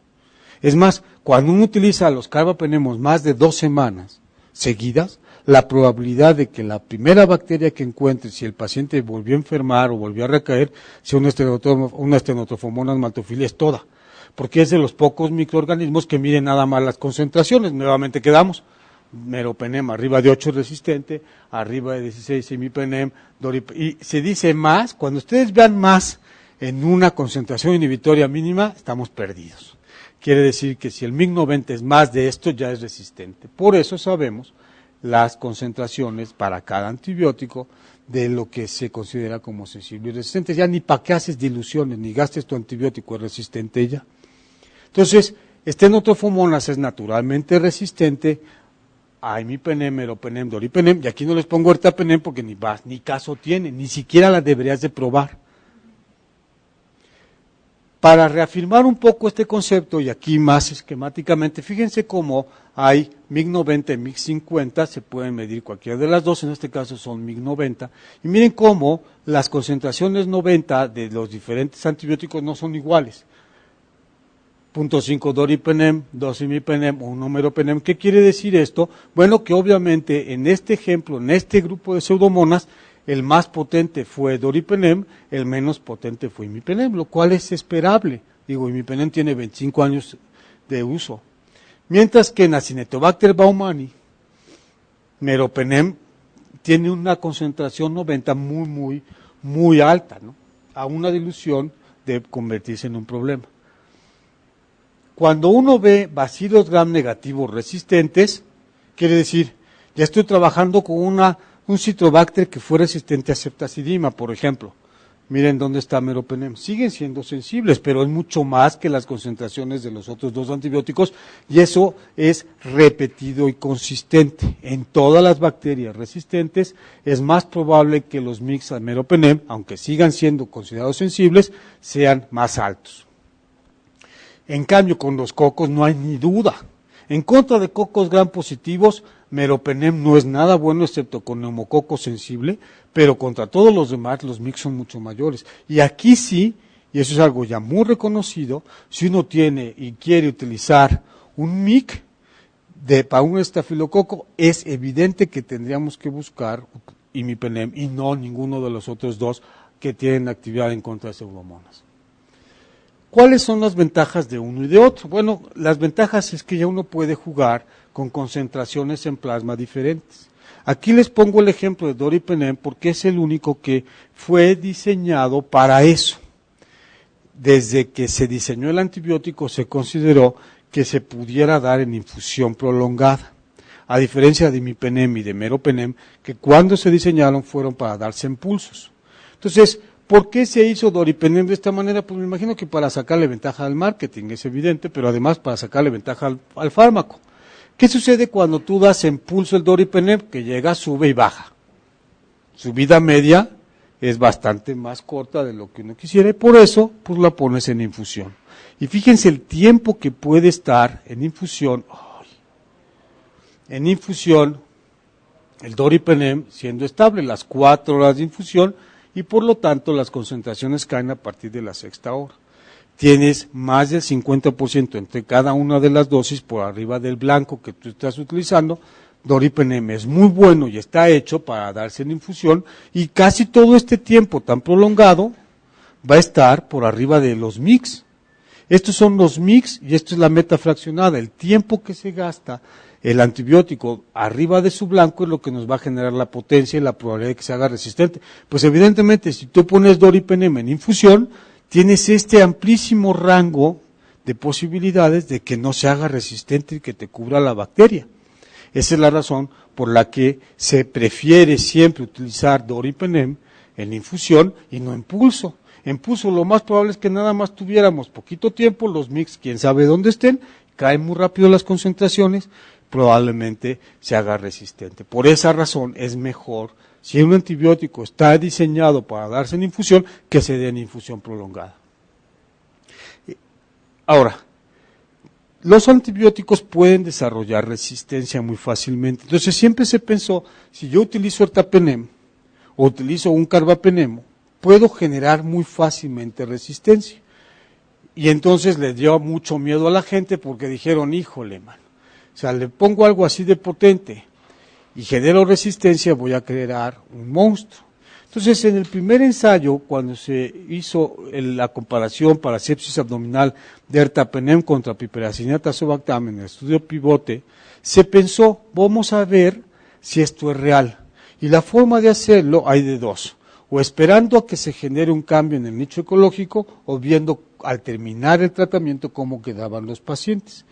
Es más, cuando uno utiliza los carbapenemos más de 2 semanas seguidas, la probabilidad de que la primera bacteria que encuentre, si el paciente volvió a enfermar o volvió a recaer, sea una Stenotrofomonas maltophilia es toda, porque es de los pocos microorganismos que miden nada más las concentraciones. Nuevamente quedamos, meropenem arriba de 8 resistente, arriba de 16 imipenem, y se dice más, cuando ustedes vean más en una concentración inhibitoria mínima, estamos perdidos. Quiere decir que si el MIC90 es más de esto, ya es resistente. Por eso sabemos las concentraciones para cada antibiótico de lo que se considera como sensible y resistente. Ya ni para qué haces diluciones, ni gastes tu antibiótico, es resistente ya. Entonces, Stenotrofomonas es naturalmente resistente a imipenem, meropenem, doripenem, y aquí no les pongo ertapenem porque ni caso tiene, ni siquiera la deberías de probar. Para reafirmar un poco este concepto, y aquí más esquemáticamente, fíjense cómo hay MIC90 y MIC50, se pueden medir cualquiera de las dos, en este caso son MIC90, y miren cómo las concentraciones 90 de los diferentes antibióticos no son iguales. 0.5 doripenem, 2 imipenem, 1 meropenem. ¿Qué quiere decir esto? Bueno, que obviamente en este ejemplo, en este grupo de pseudomonas, el más potente fue doripenem, el menos potente fue imipenem, lo cual es esperable. Digo, imipenem tiene 25 años de uso. Mientras que en Acinetobacter baumannii, meropenem tiene una concentración 90 muy alta, ¿no? A una dilución de convertirse en un problema. Cuando uno ve Bacillus gram negativos resistentes, quiere decir, ya estoy trabajando con un Citrobacter que fue resistente a ceftazidima, por ejemplo. Miren dónde está meropenem. Siguen siendo sensibles, pero es mucho más que las concentraciones de los otros dos antibióticos, y eso es repetido y consistente. En todas las bacterias resistentes es más probable que los mix a meropenem, aunque sigan siendo considerados sensibles, sean más altos. En cambio, con los cocos no hay ni duda. En contra de cocos gram positivos, meropenem no es nada bueno excepto con neumococo sensible, pero contra todos los demás los mix son mucho mayores. Y aquí sí, y eso es algo ya muy reconocido, si uno tiene y quiere utilizar un mic para un estafilococo, es evidente que tendríamos que buscar imipenem y no ninguno de los otros dos que tienen actividad en contra de pseudomonas. ¿Cuáles son las ventajas de uno y de otro? Bueno, las ventajas es que ya uno puede jugar con concentraciones en plasma diferentes. Aquí les pongo el ejemplo de doripenem porque es el único que fue diseñado para eso. Desde que se diseñó el antibiótico se consideró que se pudiera dar en infusión prolongada, a diferencia de imipenem y de meropenem, que cuando se diseñaron fueron para darse en pulsos. Entonces, ¿por qué se hizo doripenem de esta manera? Pues me imagino que para sacarle ventaja al marketing, es evidente, pero además para sacarle ventaja al fármaco. ¿Qué sucede cuando tú das en pulso el doripenem? Que llega, sube y baja. Su vida media es bastante más corta de lo que uno quisiera y por eso pues la pones en infusión. Y fíjense el tiempo que puede estar en infusión. En infusión, el doripenem siendo estable, las 4 horas de infusión, y por lo tanto las concentraciones caen a partir de la 6ª hora. Tienes más del 50% entre cada una de las dosis por arriba del blanco que tú estás utilizando Doripenem es muy bueno y está hecho para darse en infusión, y casi todo este tiempo tan prolongado va a estar por arriba de los mix. Estos son los mix y esto es la meta fraccionada. El tiempo que se gasta el antibiótico arriba de su blanco es lo que nos va a generar la potencia y la probabilidad de que se haga resistente. Pues evidentemente, si tú pones Doripenem en infusión, tienes este amplísimo rango de posibilidades de que no se haga resistente y que te cubra la bacteria. Esa es la razón por la que se prefiere siempre utilizar Doripenem en infusión y no en pulso. En pulso lo más probable es que nada más tuviéramos poquito tiempo, los mix, quién sabe dónde estén, caen muy rápido las concentraciones, probablemente se haga resistente. Por esa razón es mejor, si un antibiótico está diseñado para darse en infusión, que se dé en infusión prolongada. Ahora, los antibióticos pueden desarrollar resistencia muy fácilmente. Entonces siempre se pensó, si yo utilizo ertapenem o utilizo un carbapenemo, puedo generar muy fácilmente resistencia. Y entonces les dio mucho miedo a la gente porque dijeron, híjole, man, o sea, le pongo algo así de potente y genero resistencia, voy a crear un monstruo. Entonces, en el primer ensayo, cuando se hizo la comparación para sepsis abdominal de ertapenem contra piperacina tazobactam en el estudio pivote, se pensó, vamos a ver si esto es real. Y la forma de hacerlo hay de dos, o esperando a que se genere un cambio en el nicho ecológico, o viendo al terminar el tratamiento cómo quedaban los pacientes.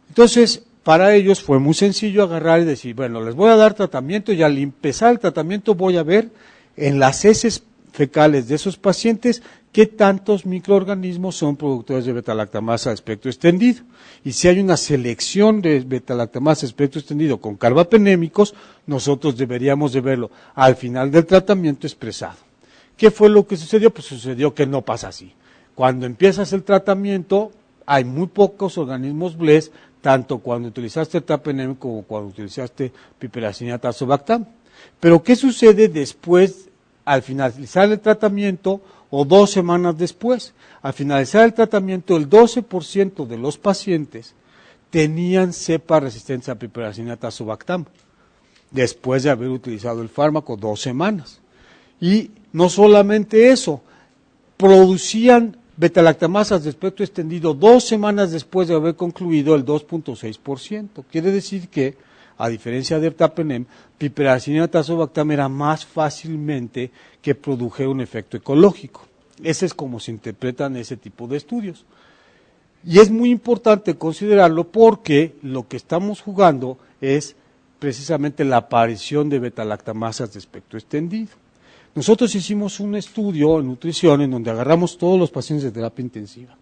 Entonces, para ellos fue muy sencillo agarrar y decir, bueno, les voy a dar tratamiento y al empezar el tratamiento voy a ver en las heces fecales de esos pacientes qué tantos microorganismos son productores de beta-lactamasa de espectro extendido. Y si hay una selección de beta-lactamasa de espectro extendido con carbapenémicos, nosotros deberíamos de verlo al final del tratamiento expresado. ¿Qué fue lo que sucedió? Pues sucedió que no pasa así. Cuando empiezas el tratamiento, hay muy pocos organismos BLES, tanto cuando utilizaste ertapenem como cuando utilizaste piperacina tazobactam. Pero ¿qué sucede después, al finalizar el tratamiento o 2 semanas después? Al finalizar el tratamiento, el 12% de los pacientes tenían cepa resistentes a piperacina tazobactam, después de haber utilizado el fármaco 2 semanas. Y no solamente eso, producían beta-lactamasas de espectro extendido 2 semanas después de haber concluido el 2.6%. Quiere decir que, a diferencia de ertapenem, piperacina tazobactam era más fácilmente que produjera un efecto ecológico. Ese es como se interpretan ese tipo de estudios. Y es muy importante considerarlo porque lo que estamos jugando es precisamente la aparición de beta-lactamasas de espectro extendido. Nosotros hicimos un estudio en nutrición en donde agarramos todos los pacientes de terapia intensiva.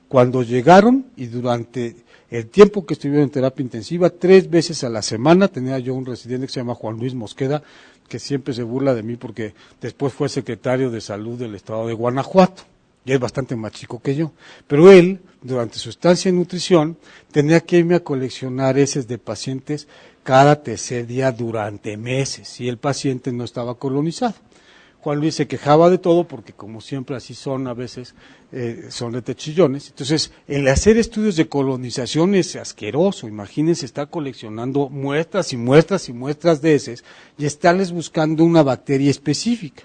Cuando llegaron y durante el tiempo que estuvieron en terapia intensiva, 3 veces a la semana, tenía yo un residente que se llama Juan Luis Mosqueda, que siempre se burla de mí porque después fue secretario de salud del estado de Guanajuato, y es bastante más chico que yo. Pero él, durante su estancia en nutrición, tenía que irme a coleccionar heces de pacientes cada tercer día durante meses, y el paciente no estaba colonizado. Juan Luis se quejaba de todo porque, como siempre así son a veces, son de techillones. Entonces, el hacer estudios de colonización es asqueroso. Imagínense estar coleccionando muestras y muestras y muestras de heces y estarles buscando una bacteria específica.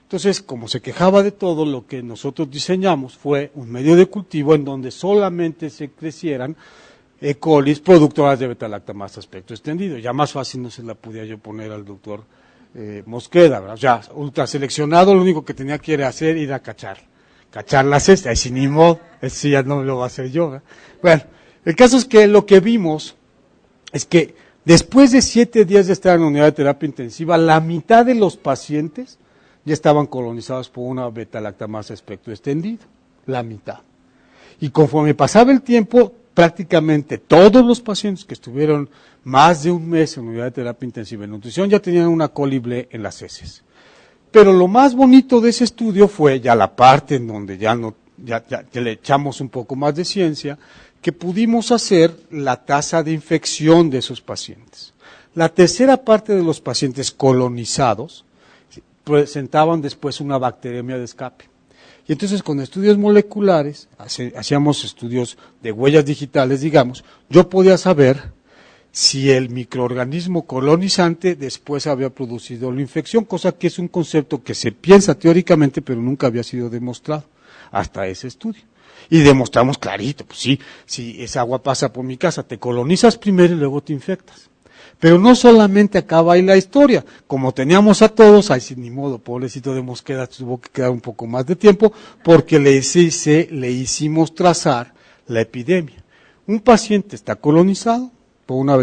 Entonces, como se quejaba de todo, lo que nosotros diseñamos fue un medio de cultivo en donde solamente se crecieran E. coli productoras de beta-lactamasa espectro extendido. Ya más fácil no se la podía yo poner al doctor Mosqueda, ¿verdad? Ya ultra seleccionado, lo único que tenía que hacer era cachar las heces, ahí sin ni modo, eso ya no lo va a hacer yo, ¿verdad? Bueno, el caso es que lo que vimos es que después de 7 días de estar en la unidad de terapia intensiva, la mitad de los pacientes ya estaban colonizados por una beta-lactamasa espectro extendido, la mitad. Y conforme pasaba el tiempo, prácticamente todos los pacientes que estuvieron más de un mes en unidad de terapia intensiva en nutrición ya tenían una coli BLE en las heces. Pero lo más bonito de ese estudio fue ya la parte en donde ya le echamos un poco más de ciencia, que pudimos hacer la tasa de infección de esos pacientes. La tercera parte de los pacientes colonizados presentaban después una bacteremia de escape. Y entonces con estudios moleculares, hacíamos estudios de huellas digitales, digamos, yo podía saber si el microorganismo colonizante después había producido la infección, cosa que es un concepto que se piensa teóricamente, pero nunca había sido demostrado hasta ese estudio. Y demostramos clarito, pues sí, si esa agua pasa por mi casa, te colonizas primero y luego te infectas. Pero no solamente acaba ahí la historia, como teníamos a todos, ay sin ni modo, pobrecito de Mosqueda, tuvo que quedar un poco más de tiempo, porque le hicimos trazar la epidemia. Un paciente está colonizado por una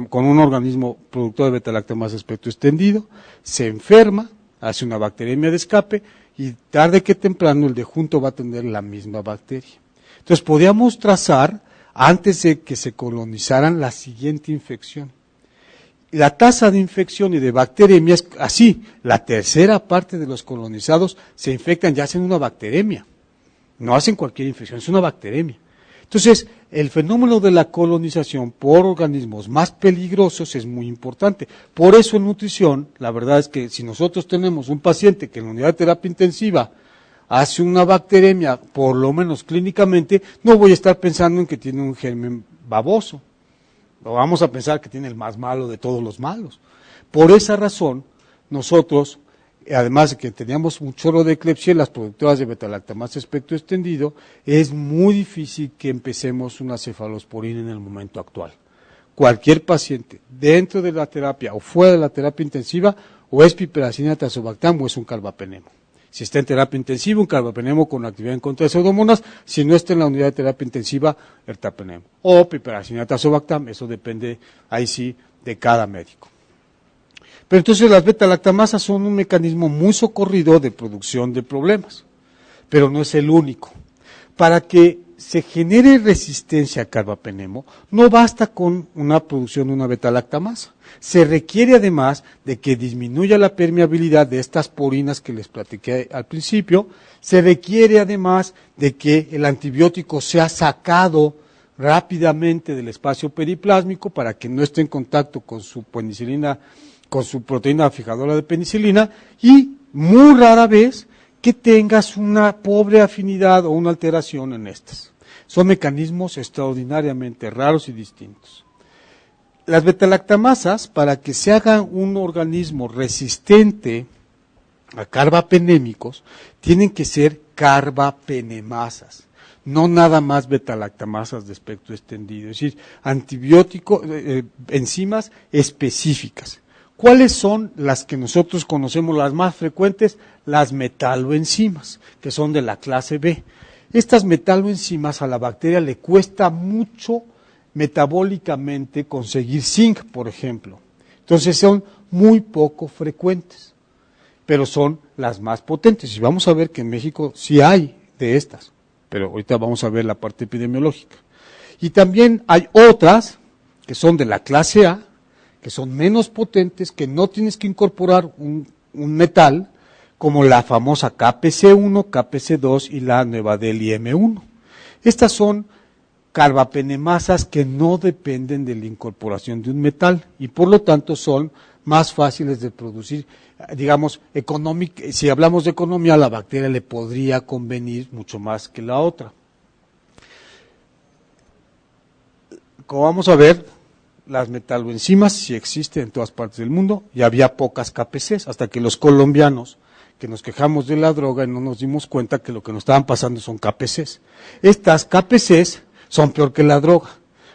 con un organismo productor de beta-lactamasa espectro extendido, se enferma, hace una bacteremia de escape, y tarde que temprano el de junto va a tener la misma bacteria. Entonces podíamos trazar, antes de que se colonizaran, la siguiente infección. La tasa de infección y de bacteremia es así, la tercera parte de los colonizados se infectan ya hacen una bacteremia, no hacen cualquier infección, es una bacteremia. Entonces, el fenómeno de la colonización por organismos más peligrosos es muy importante. Por eso en nutrición, la verdad es que si nosotros tenemos un paciente que en la unidad de terapia intensiva hace una bacteremia, por lo menos clínicamente, no voy a estar pensando en que tiene un germen baboso. O vamos a pensar que tiene el más malo de todos los malos. Por esa razón, nosotros, además de que teníamos un chorro de Klebsiella, las productoras de beta-lactamasa espectro extendido, es muy difícil que empecemos una cefalosporina en el momento actual. Cualquier paciente, dentro de la terapia o fuera de la terapia intensiva, o es piperacina tazobactam o es un carbapenemo. Si está en terapia intensiva, un carbapenemo con actividad en contra de pseudomonas. Si no está en la unidad de terapia intensiva, ertapenemo. O piperacina tazobactam, eso depende, ahí sí, de cada médico. Pero entonces las beta-lactamasas son un mecanismo muy socorrido de producción de problemas, pero no es el único. Para que se genere resistencia al carbapenemo, no basta con una producción de una beta-lactamasa. Se requiere además de que disminuya la permeabilidad de estas porinas que les platiqué al principio. Se requiere además de que el antibiótico sea sacado rápidamente del espacio periplásmico para que no esté en contacto con su penicilina, con su proteína fijadora de penicilina, y muy rara vez que tengas una pobre afinidad o una alteración en estas. Son mecanismos extraordinariamente raros y distintos. Las beta-lactamasas, para que se haga un organismo resistente a carbapenémicos, tienen que ser carbapenemasas, no nada más beta-lactamasas de espectro extendido, es decir, antibióticos, enzimas específicas. ¿Cuáles son las que nosotros conocemos, las más frecuentes? Las metaloenzimas, que son de la clase B. Estas metaloenzimas a la bacteria le cuesta mucho metabólicamente conseguir zinc, por ejemplo. Entonces son muy poco frecuentes, pero son las más potentes. Y vamos a ver que en México sí hay de estas, pero ahorita vamos a ver la parte epidemiológica. Y también hay otras que son de la clase A, que son menos potentes, que no tienes que incorporar un metal, como la famosa KPC1, KPC2 y la nueva del IM1. Estas son carbapenemasas que no dependen de la incorporación de un metal y por lo tanto son más fáciles de producir. Digamos, si hablamos de economía, a la bacteria le podría convenir mucho más que la otra. Como vamos a ver, las metaloenzimas sí existen en todas partes del mundo y había pocas KPCs, hasta que los colombianos, que nos quejamos de la droga y no nos dimos cuenta que lo que nos estaban pasando son KPCs. Estas KPCs son peor que la droga,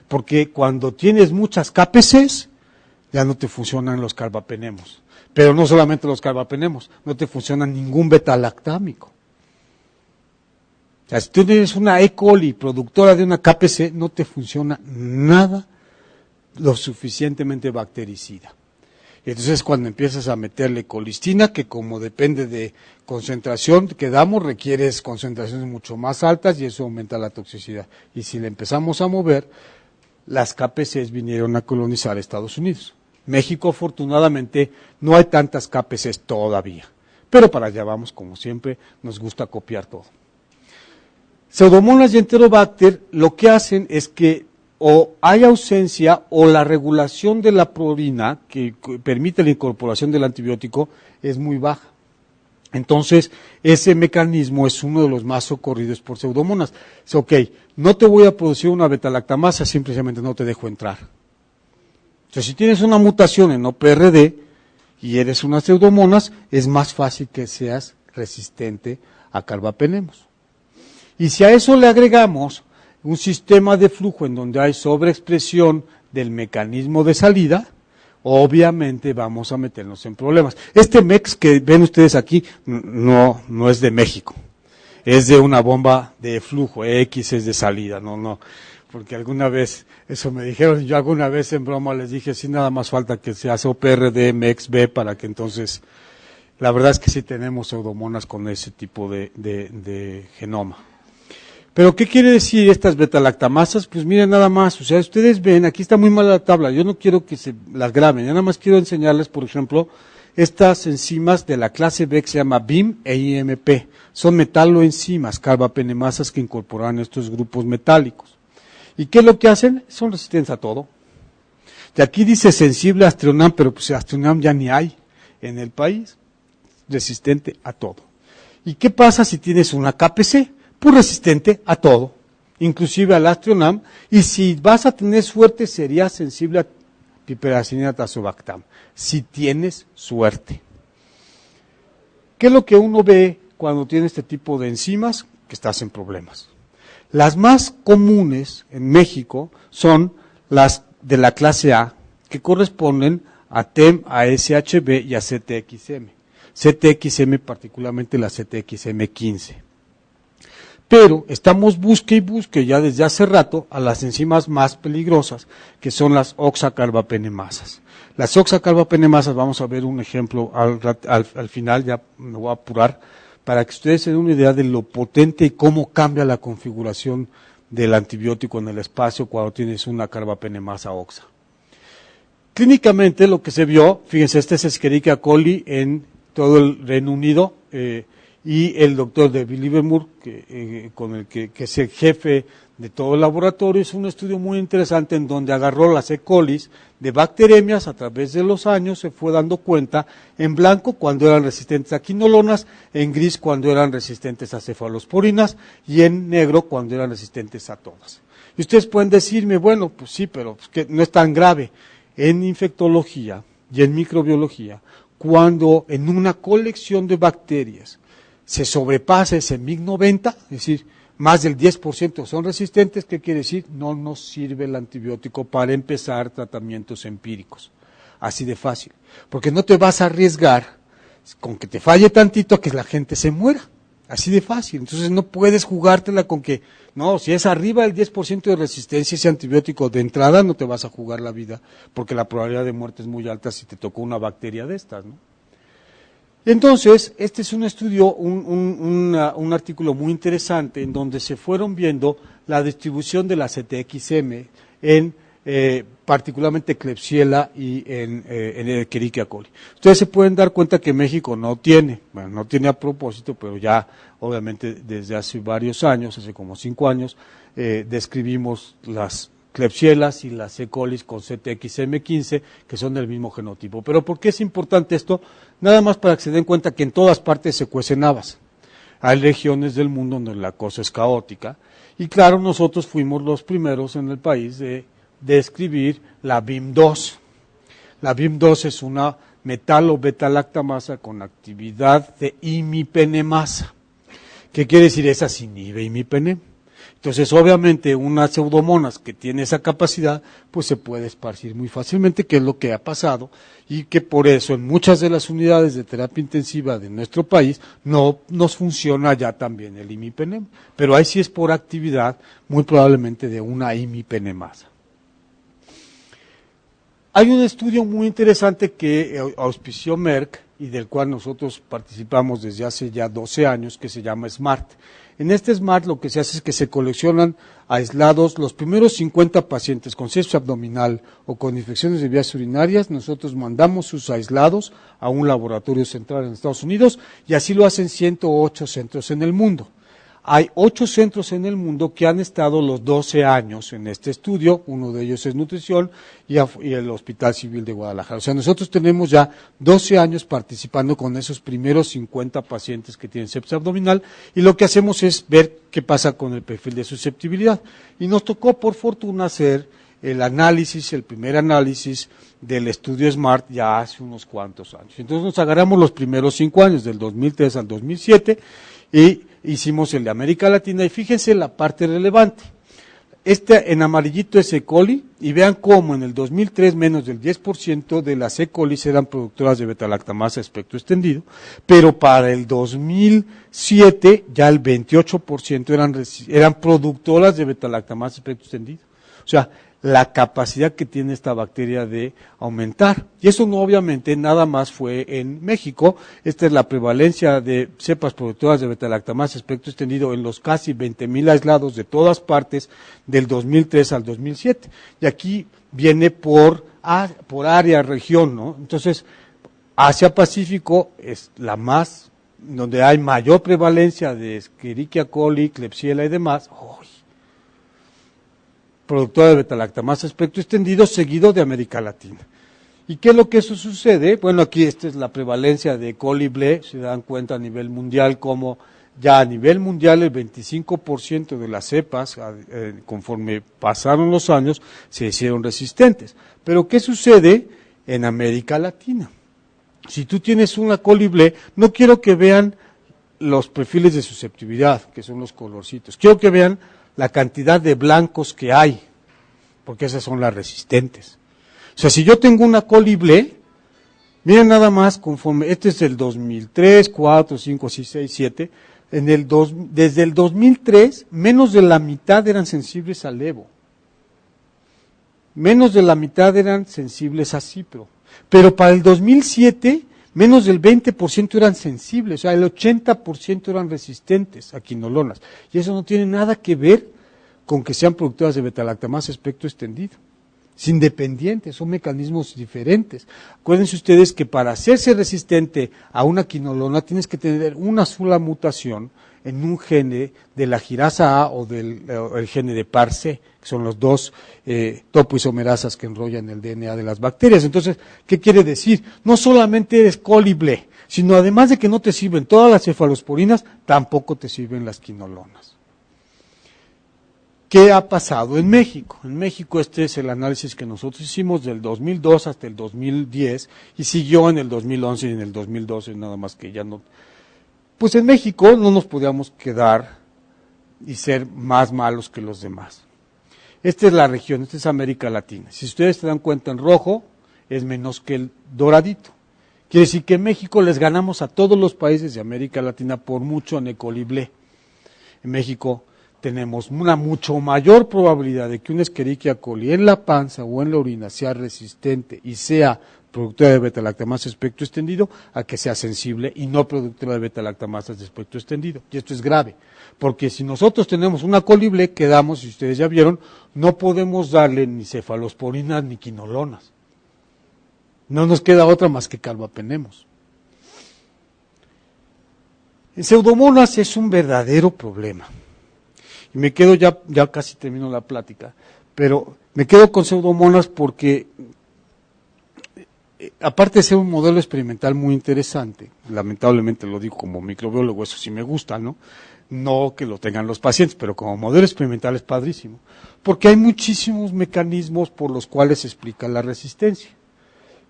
porque cuando tienes muchas KPCs, ya no te funcionan los carbapenemos. Pero no solamente los carbapenemos, no te funciona ningún beta-lactámico. O sea, si tú tienes una E. coli productora de una KPC, no te funciona nada lo suficientemente bactericida. Y entonces cuando empiezas a meterle colistina, que como depende de concentración que damos, requieres concentraciones mucho más altas y eso aumenta la toxicidad. Y si le empezamos a mover, las KPCs vinieron a colonizar Estados Unidos. México, afortunadamente, no hay tantas KPCs todavía. Pero para allá vamos, como siempre, nos gusta copiar todo. Pseudomonas y Enterobacter lo que hacen es que o hay ausencia o la regulación de la prurina que permite la incorporación del antibiótico es muy baja. Entonces, ese mecanismo es uno de los más socorridos por pseudomonas. Ok, no te voy a producir una beta-lactamasa, simplemente no te dejo entrar. Entonces, si tienes una mutación en OPRD y eres una pseudomonas, es más fácil que seas resistente a carbapenemos. Y si a eso le agregamos un sistema de flujo en donde hay sobreexpresión del mecanismo de salida, obviamente vamos a meternos en problemas. Este MEX que ven ustedes aquí no es de México, es de una bomba de flujo, X es de salida, no, porque alguna vez, eso me dijeron, yo alguna vez en broma les dije, sí, nada más falta que se hace OPRD, MEX, B, para que entonces, la verdad es que sí tenemos pseudomonas con ese tipo de genoma. Pero, ¿qué quiere decir estas betalactamasas? Pues miren nada más, o sea, ustedes ven, aquí está muy mala la tabla, yo no quiero que se las graben, yo nada más quiero enseñarles, por ejemplo, estas enzimas de la clase B que se llama BIM e IMP, son metaloenzimas, carbapenemasas que incorporan estos grupos metálicos. ¿Y qué es lo que hacen? Son resistentes a todo. Y aquí dice sensible a Astronam, pero pues Astronam ya ni hay en el país, resistente a todo. ¿Y qué pasa si tienes una KPC? Pues resistente a todo, inclusive al Astronam, y si vas a tener suerte sería sensible a piperacina tazobactam, si tienes suerte. ¿Qué es lo que uno ve cuando tiene este tipo de enzimas? Que estás en problemas. Las más comunes en México son las de la clase A, que corresponden a TEM, a SHB y a CTXM. CTXM particularmente la CTXM15. Pero estamos busque y busque ya desde hace rato a las enzimas más peligrosas, que son las oxacarbapenemasas. Las oxacarbapenemasas, vamos a ver un ejemplo al final, ya me voy a apurar, para que ustedes se den una idea de lo potente y cómo cambia la configuración del antibiótico en el espacio cuando tienes una carbapenemasa oxa. Clínicamente lo que se vio, fíjense, este es Escherichia coli en todo el Reino Unido, y el doctor David Livermore, con el que es el jefe de todo el laboratorio, hizo un estudio muy interesante en donde agarró las E. coli de bacteremias a través de los años, se fue dando cuenta en blanco cuando eran resistentes a quinolonas, en gris cuando eran resistentes a cefalosporinas y en negro cuando eran resistentes a todas. Y ustedes pueden decirme, bueno, pues sí, pero pues que no es tan grave. En infectología y en microbiología, cuando en una colección de bacterias se sobrepasa ese MIG-90, es decir, más del 10% son resistentes, ¿qué quiere decir? No nos sirve el antibiótico para empezar tratamientos empíricos. Así de fácil. Porque no te vas a arriesgar con que te falle tantito a que la gente se muera. Así de fácil. Entonces no puedes jugártela con que, no, si es arriba del 10% de resistencia ese antibiótico de entrada, no te vas a jugar la vida, porque la probabilidad de muerte es muy alta si te tocó una bacteria de estas, ¿no? Entonces, este es un estudio, un artículo muy interesante en donde se fueron viendo la distribución de la CTXM en particularmente Klebsiella y en Escherichia coli. Ustedes se pueden dar cuenta que México no tiene a propósito, pero ya obviamente desde hace varios años, hace como 5 años, describimos las Klebsiellas y las E. coli con CTXM15, que son del mismo genotipo. Pero ¿por qué es importante esto? Nada más para que se den cuenta que en todas partes se cuecen habas. Hay regiones del mundo donde la cosa es caótica. Y claro, nosotros fuimos los primeros en el país de describir la BIM2. La BIM2 es una metalo-betalactamasa con actividad de imipenemasa. ¿Qué quiere decir? Esa se inhibe imipenem. Entonces, obviamente, una pseudomonas que tiene esa capacidad, pues se puede esparcir muy fácilmente, que es lo que ha pasado, y que por eso en muchas de las unidades de terapia intensiva de nuestro país no nos funciona ya también el imipenem, pero ahí sí es por actividad, muy probablemente de una imipenemasa. Hay un estudio muy interesante que auspició Merck y del cual nosotros participamos desde hace ya 12 años, que se llama SMART. En este SMART lo que se hace es que se coleccionan aislados los primeros 50 pacientes con sepsis abdominal o con infecciones de vías urinarias. Nosotros mandamos sus aislados a un laboratorio central en Estados Unidos y así lo hacen 108 centros en el mundo. Hay 8 centros en el mundo que han estado los 12 años en este estudio, uno de ellos es nutrición y el Hospital Civil de Guadalajara. O sea, nosotros tenemos ya 12 años participando con esos primeros 50 pacientes que tienen sepsis abdominal y lo que hacemos es ver qué pasa con el perfil de susceptibilidad. Y nos tocó por fortuna hacer el primer análisis del estudio SMART ya hace unos cuantos años. Entonces nos agarramos los primeros 5 años, del 2003 al 2007, y hicimos el de América Latina, y fíjense la parte relevante. En amarillito es E. coli, y vean cómo en el 2003 menos del 10% de las E. coli eran productoras de beta-lactamasa espectro extendido, pero para el 2007 ya el 28% eran productoras de beta-lactamasa espectro extendido. O sea, la capacidad que tiene esta bacteria de aumentar. Y eso no obviamente nada más fue en México. Esta es la prevalencia de cepas productoras de beta-lactamasa espectro extendido en los casi 20,000 aislados de todas partes del 2003 al 2007. Y aquí viene por área, región, ¿no? Entonces, Asia-Pacífico es la más, donde hay mayor prevalencia de Escherichia coli, Klebsiella y demás. Productora de beta-lactamasa espectro extendido, seguido de América Latina. ¿Y qué es lo que eso sucede? Bueno, aquí esta es la prevalencia de E. coli ble, se dan cuenta a nivel mundial como ya a nivel mundial el 25% de las cepas, conforme pasaron los años, se hicieron resistentes. Pero ¿qué sucede en América Latina? Si tú tienes una E. coli ble, no quiero que vean los perfiles de susceptibilidad, que son los colorcitos. Quiero que vean la cantidad de blancos que hay, porque esas son las resistentes. O sea, si yo tengo una E. coli ble, miren nada más, conforme, este es el 2003, 4, 5, 6, 6, 7, desde el 2003, menos de la mitad eran sensibles al levo, menos de la mitad eran sensibles a cipro, pero para el 2007, menos del 20% eran sensibles, o sea, el 80% eran resistentes a quinolonas. Y eso no tiene nada que ver con que sean productoras de beta-lactamasa espectro extendido. Es independiente, son mecanismos diferentes. Acuérdense ustedes que para hacerse resistente a una quinolona tienes que tener una sola mutación en un gene de la girasa A o el gene de par C, que son los dos topoisomerasas que enrollan el DNA de las bacterias. Entonces, ¿qué quiere decir? No solamente eres coli ble, sino además de que no te sirven todas las cefalosporinas, tampoco te sirven las quinolonas. ¿Qué ha pasado en México? En México este es el análisis que nosotros hicimos del 2002 hasta el 2010 y siguió en el 2011 y en el 2012, nada más que ya no. Pues en México no nos podíamos quedar y ser más malos que los demás. Esta es la región, esta es América Latina. Si ustedes se dan cuenta en rojo, es menos que el doradito. Quiere decir que en México les ganamos a todos los países de América Latina por mucho en E. coli ble. En México tenemos una mucho mayor probabilidad de que un Escherichia coli en la panza o en la orina sea resistente y sea productora de beta-lactamasa espectro extendido a que sea sensible y no productora de beta-lactamasa de espectro extendido. Y esto es grave, porque si nosotros tenemos una coli ble, quedamos, si ustedes ya vieron, no podemos darle ni cefalosporinas ni quinolonas. No nos queda otra más que carbapenemos. En Pseudomonas es un verdadero problema. Y me quedo, ya casi termino la plática, pero me quedo con Pseudomonas porque, aparte de ser un modelo experimental muy interesante, lamentablemente lo digo como microbiólogo, eso sí me gusta, ¿no? No que lo tengan los pacientes, pero como modelo experimental es padrísimo, porque hay muchísimos mecanismos por los cuales se explica la resistencia.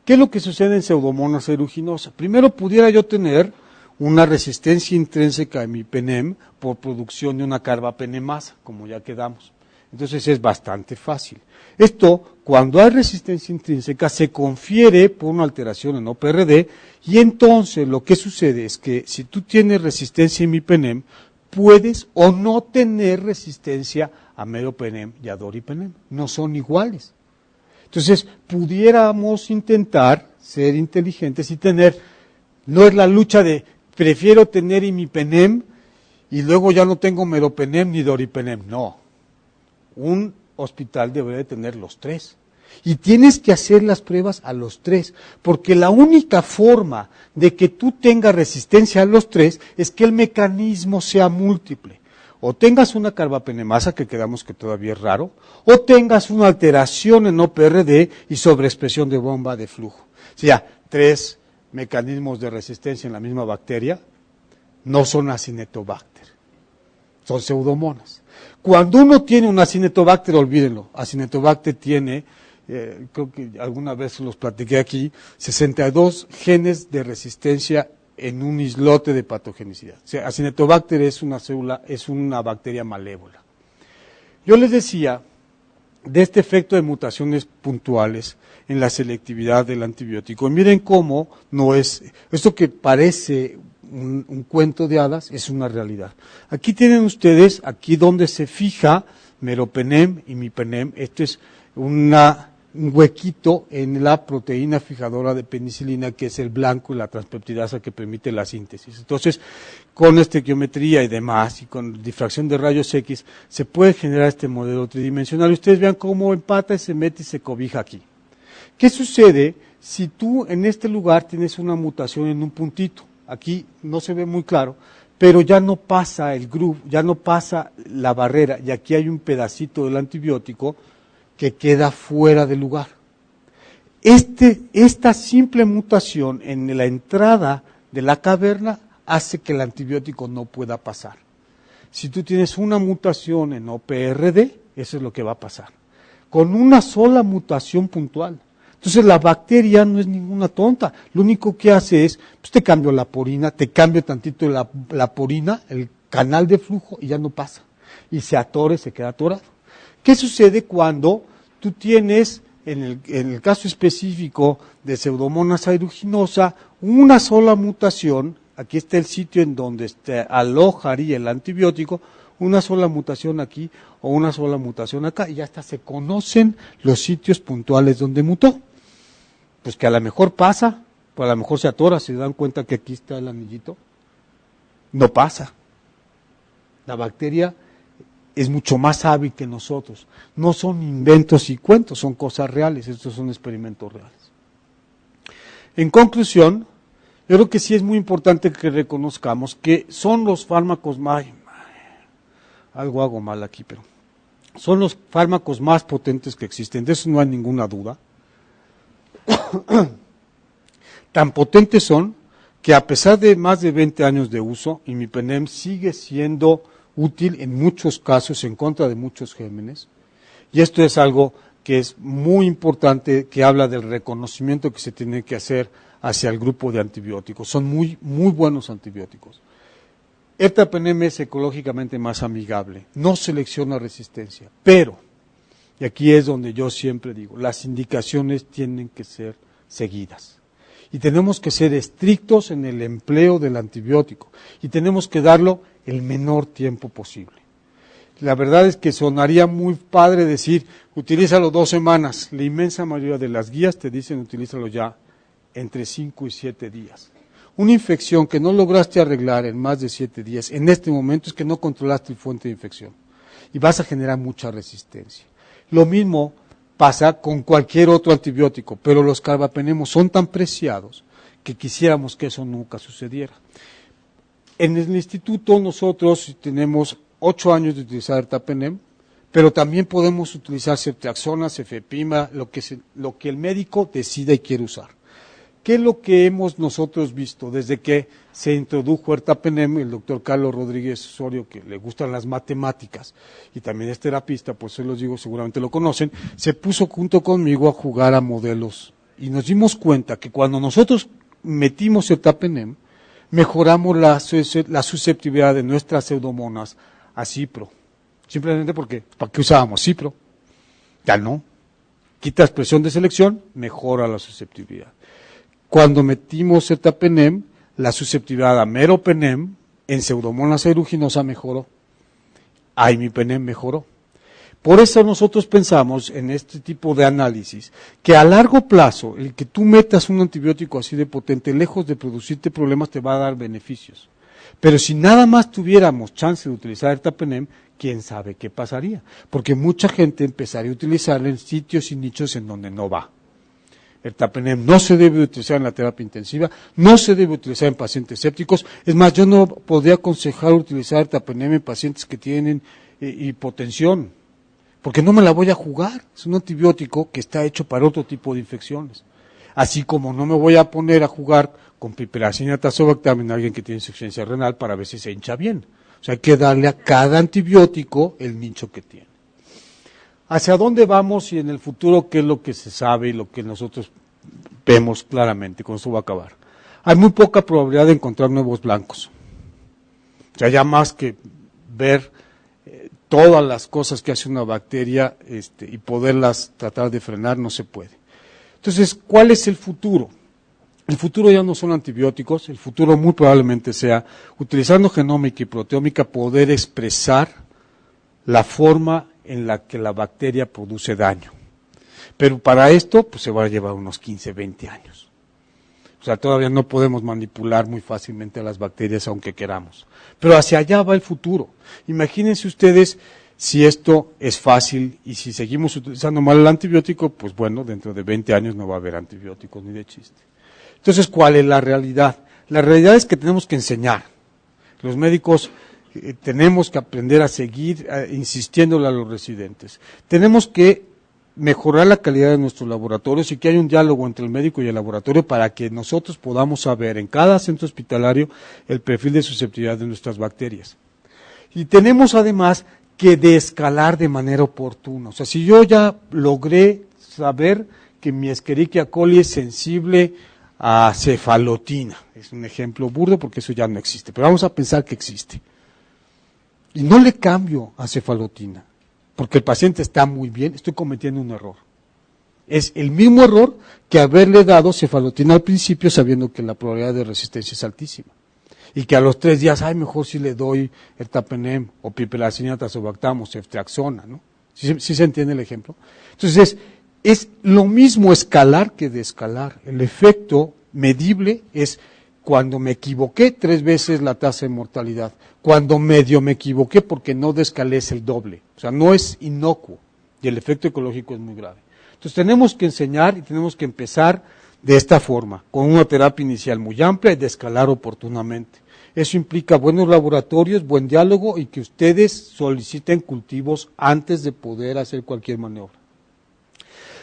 ¿Qué es lo que sucede en Pseudomonas aeruginosa? Primero pudiera yo tener una resistencia intrínseca en mi penem por producción de una carbapenemasa, como ya quedamos. Entonces es bastante fácil. Esto, cuando hay resistencia intrínseca, se confiere por una alteración en OPRD, y entonces lo que sucede es que si tú tienes resistencia en mi penem, puedes o no tener resistencia a meropenem y a doripenem. No son iguales. Entonces, pudiéramos intentar ser inteligentes y tener, no es la lucha de prefiero tener imipenem y luego ya no tengo meropenem ni doripenem, no. Un hospital debería de tener los tres. Y tienes que hacer las pruebas a los tres, porque la única forma de que tú tengas resistencia a los tres es que el mecanismo sea múltiple. O tengas una carbapenemasa, que quedamos que todavía es raro, o tengas una alteración en OPRD y sobreexpresión de bomba de flujo. O sea, 3 mecanismos de resistencia en la misma bacteria no son Acinetobacter. son pseudomonas. Cuando uno tiene un Acinetobacter, olvídenlo, Acinetobacter tiene, creo que alguna vez los platiqué aquí, 62 genes de resistencia en un islote de patogenicidad. O sea, Acinetobacter es una célula, es una bacteria malévola. Yo les decía de este efecto de mutaciones puntuales en la selectividad del antibiótico. Y miren cómo no es, esto que parece un cuento de hadas es una realidad. Aquí tienen ustedes, aquí donde se fija meropenem y mipenem, esto es un huequito en la proteína fijadora de penicilina, que es el blanco y la transpeptidasa que permite la síntesis. Entonces, con estequiometría y demás, y con difracción de rayos X, se puede generar este modelo tridimensional. Y ustedes vean cómo empata y se mete y se cobija aquí. ¿Qué sucede si tú en este lugar tienes una mutación en un puntito? Aquí no se ve muy claro, pero ya no pasa el groove, ya no pasa la barrera, y aquí hay un pedacito del antibiótico que queda fuera de lugar. Esta simple mutación en la entrada de la caverna hace que el antibiótico no pueda pasar. Si tú tienes una mutación en OPRD, eso es lo que va a pasar. Con una sola mutación puntual. Entonces la bacteria no es ninguna tonta. Lo único que hace es, pues te cambio la porina, te cambio tantito la porina, el canal de flujo, y ya no pasa. Y se atore, se queda atorado. ¿Qué sucede cuando tú tienes, en el caso específico de Pseudomonas aeruginosa, una sola mutación? Aquí está el sitio en donde alojaría el antibiótico, una sola mutación aquí o una sola mutación acá, y ya hasta se conocen los sitios puntuales donde mutó. Pues que a lo mejor pasa, pues a lo mejor se atora, se dan cuenta que aquí está el anillito. No pasa. La bacteria es mucho más hábil que nosotros. No son inventos y cuentos, son cosas reales, estos son experimentos reales. En conclusión, yo creo que sí es muy importante que reconozcamos que son los fármacos más, algo hago mal aquí, pero son los fármacos más potentes que existen, de eso no hay ninguna duda. Tan potentes son que a pesar de más de 20 años de uso, imipenem sigue siendo útil en muchos casos en contra de muchos gérmenes, y esto es algo que es muy importante, que habla del reconocimiento que se tiene que hacer hacia el grupo de antibióticos. Son muy buenos antibióticos. Ertapenem es ecológicamente más amigable, no selecciona resistencia, pero, y aquí es donde yo siempre digo, las indicaciones tienen que ser seguidas. Y tenemos que ser estrictos en el empleo del antibiótico, y tenemos que darlo el menor tiempo posible. La verdad es que sonaría muy padre decir, utilízalo 2 semanas. La inmensa mayoría de las guías te dicen, utilízalo ya entre 5 y 7 días. Una infección que no lograste arreglar en más de 7 días, en este momento es que no controlaste el fuente de infección y vas a generar mucha resistencia. Lo mismo pasa con cualquier otro antibiótico, pero los carbapenemos son tan preciados que quisiéramos que eso nunca sucediera. En el instituto nosotros tenemos 8 años de utilizar ertapenem, pero también podemos utilizar ceftriaxona, cefepima, lo que el médico decida y quiere usar. ¿Qué es lo que hemos nosotros visto desde que se introdujo ertapenem? El doctor Carlos Rodríguez Osorio, que le gustan las matemáticas y también es terapista, pues se los digo, seguramente lo conocen, se puso junto conmigo a jugar a modelos y nos dimos cuenta que cuando nosotros metimos ertapenem, mejoramos la susceptibilidad de nuestras pseudomonas a cipro. Simplemente porque, ¿para qué usábamos cipro? Ya no. Quitas presión de selección, mejora la susceptibilidad. Cuando metimos ertapenem, la susceptibilidad a meropenem en Pseudomonas aeruginosa mejoró. A imipenem mejoró. Por eso nosotros pensamos en este tipo de análisis que a largo plazo el que tú metas un antibiótico así de potente, lejos de producirte problemas, te va a dar beneficios. Pero si nada más tuviéramos chance de utilizar ertapenem, quién sabe qué pasaría, porque mucha gente empezaría a utilizarlo en sitios y nichos en donde no va. Ertapenem no se debe utilizar en la terapia intensiva, no se debe utilizar en pacientes sépticos. Es más, yo no podría aconsejar utilizar ertapenem en pacientes que tienen hipotensión, porque no me la voy a jugar. Es un antibiótico que está hecho para otro tipo de infecciones. Así como no me voy a poner a jugar con piperacina tazobactam en alguien que tiene insuficiencia renal para ver si se hincha bien. O sea, hay que darle a cada antibiótico el nicho que tiene. ¿Hacia dónde vamos y en el futuro qué es lo que se sabe y lo que nosotros vemos claramente? Con eso va a acabar. Hay muy poca probabilidad de encontrar nuevos blancos. O sea, ya más que ver todas las cosas que hace una bacteria y poderlas tratar de frenar, no se puede. Entonces, ¿cuál es el futuro? El futuro ya no son antibióticos, el futuro muy probablemente sea, utilizando genómica y proteómica, poder expresar la forma en la que la bacteria produce daño. Pero para esto, pues se va a llevar unos 15, 20 años. O sea, todavía no podemos manipular muy fácilmente a las bacterias aunque queramos. Pero hacia allá va el futuro. Imagínense ustedes si esto es fácil y si seguimos utilizando mal el antibiótico, pues bueno, dentro de 20 años no va a haber antibióticos ni de chiste. Entonces, ¿cuál es la realidad? La realidad es que tenemos que enseñar. Los médicos tenemos que aprender a seguir insistiéndole a los residentes. Tenemos que mejorar la calidad de nuestros laboratorios y que haya un diálogo entre el médico y el laboratorio para que nosotros podamos saber en cada centro hospitalario el perfil de susceptibilidad de nuestras bacterias. Y tenemos además que descalar de manera oportuna. O sea, si yo ya logré saber que mi Escherichia coli es sensible a cefalotina, es un ejemplo burdo porque eso ya no existe, pero vamos a pensar que existe. Y no le cambio a cefalotina, porque el paciente está muy bien, estoy cometiendo un error. Es el mismo error que haberle dado cefalotina al principio sabiendo que la probabilidad de resistencia es altísima. Y que a los 3 días, mejor si le doy ertapenem o piperacillina tazobactam o ceftriaxona, ¿no? ¿Sí se entiende el ejemplo? Entonces, es lo mismo escalar que descalar. El efecto medible es cuando me equivoqué 3 veces la tasa de mortalidad, cuando medio me equivoqué porque no descalé es el doble, o sea, no es inocuo y el efecto ecológico es muy grave. Entonces tenemos que enseñar y tenemos que empezar de esta forma, con una terapia inicial muy amplia y descalar oportunamente. Eso implica buenos laboratorios, buen diálogo y que ustedes soliciten cultivos antes de poder hacer cualquier maniobra.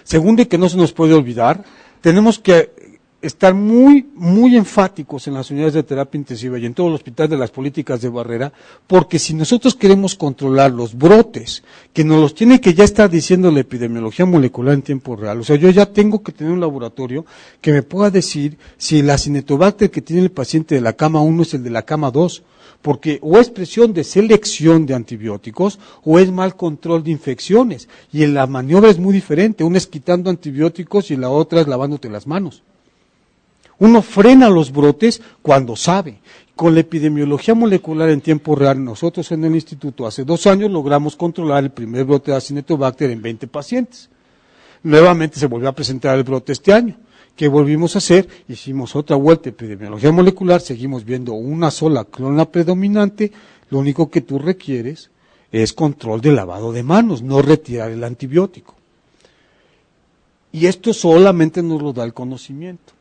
Segundo, y que no se nos puede olvidar, tenemos que estar muy, muy enfáticos en las unidades de terapia intensiva y en todo el hospital de las políticas de barrera, porque si nosotros queremos controlar los brotes, que nos los tiene que ya estar diciendo la epidemiología molecular en tiempo real, o sea, yo ya tengo que tener un laboratorio que me pueda decir si el Acinetobacter que tiene el paciente de la cama 1 es el de la cama 2, porque o es presión de selección de antibióticos o es mal control de infecciones, y en la maniobra es muy diferente, una es quitando antibióticos y la otra es lavándote las manos. Uno frena los brotes cuando sabe. Con la epidemiología molecular en tiempo real, nosotros en el instituto hace 2 años logramos controlar el primer brote de Acinetobacter en 20 pacientes. Nuevamente se volvió a presentar el brote este año. ¿Qué volvimos a hacer? Hicimos otra vuelta de epidemiología molecular, seguimos viendo una sola clona predominante, lo único que tú requieres es control de lavado de manos, no retirar el antibiótico. Y esto solamente nos lo da el conocimiento.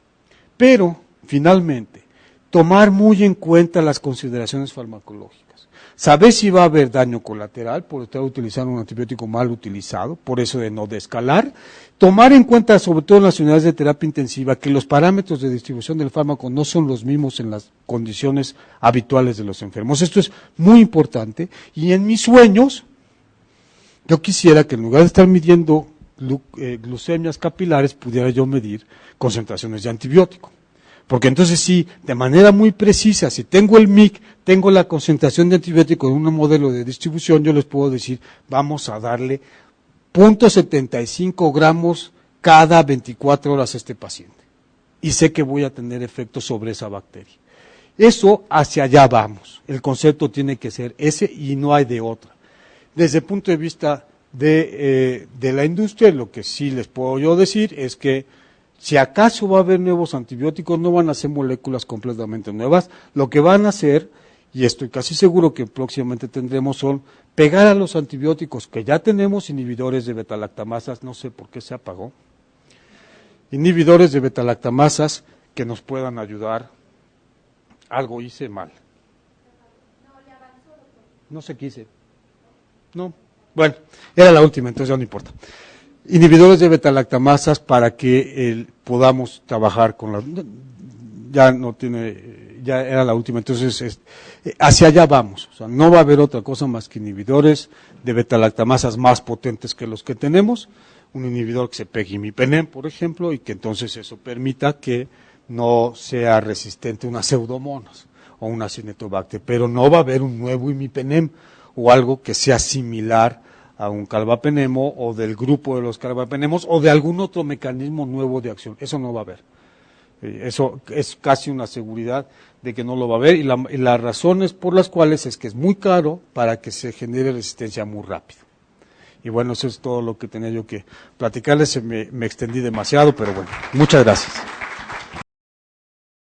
Pero, finalmente, tomar muy en cuenta las consideraciones farmacológicas. Saber si va a haber daño colateral por estar utilizando un antibiótico mal utilizado, por eso de no descalar. Tomar en cuenta, sobre todo en las unidades de terapia intensiva, que los parámetros de distribución del fármaco no son los mismos en las condiciones habituales de los enfermos. Esto es muy importante. Y en mis sueños, yo quisiera que en lugar de estar midiendo glucemias capilares, pudiera yo medir concentraciones de antibiótico. Porque entonces sí, de manera muy precisa, si tengo el MIC, tengo la concentración de antibiótico en un modelo de distribución, yo les puedo decir, vamos a darle 0.75 gramos cada 24 horas a este paciente. Y sé que voy a tener efectos sobre esa bacteria. Eso, hacia allá vamos. El concepto tiene que ser ese y no hay de otra. Desde el punto de vista de la industria, lo que sí les puedo yo decir es que si acaso va a haber nuevos antibióticos, no van a ser moléculas completamente nuevas, lo que van a hacer, y estoy casi seguro que próximamente tendremos, son pegar a los antibióticos que ya tenemos, inhibidores de betalactamasas, no sé por qué se apagó, inhibidores de betalactamasas que nos puedan ayudar. Algo hice mal. No sé qué hice. No. Bueno, era la última, entonces ya no importa. Inhibidores de betalactamasas para que podamos trabajar con las... ya era la última. Entonces, hacia allá vamos. O sea, no va a haber otra cosa más que inhibidores de beta-lactamasas más potentes que los que tenemos. Un inhibidor que se pegue imipenem, por ejemplo, y que entonces eso permita que no sea resistente a unas pseudomonas o una cinetobacter. Pero no va a haber un nuevo imipenem o algo que sea similar a un carbapenemo o del grupo de los carbapenemos o de algún otro mecanismo nuevo de acción. Eso no va a haber. Eso es casi una seguridad de que no lo va a haber y las razones por las cuales es que es muy caro para que se genere resistencia muy rápido. Y bueno, eso es todo lo que tenía yo que platicarles. Me extendí demasiado, pero bueno, muchas gracias.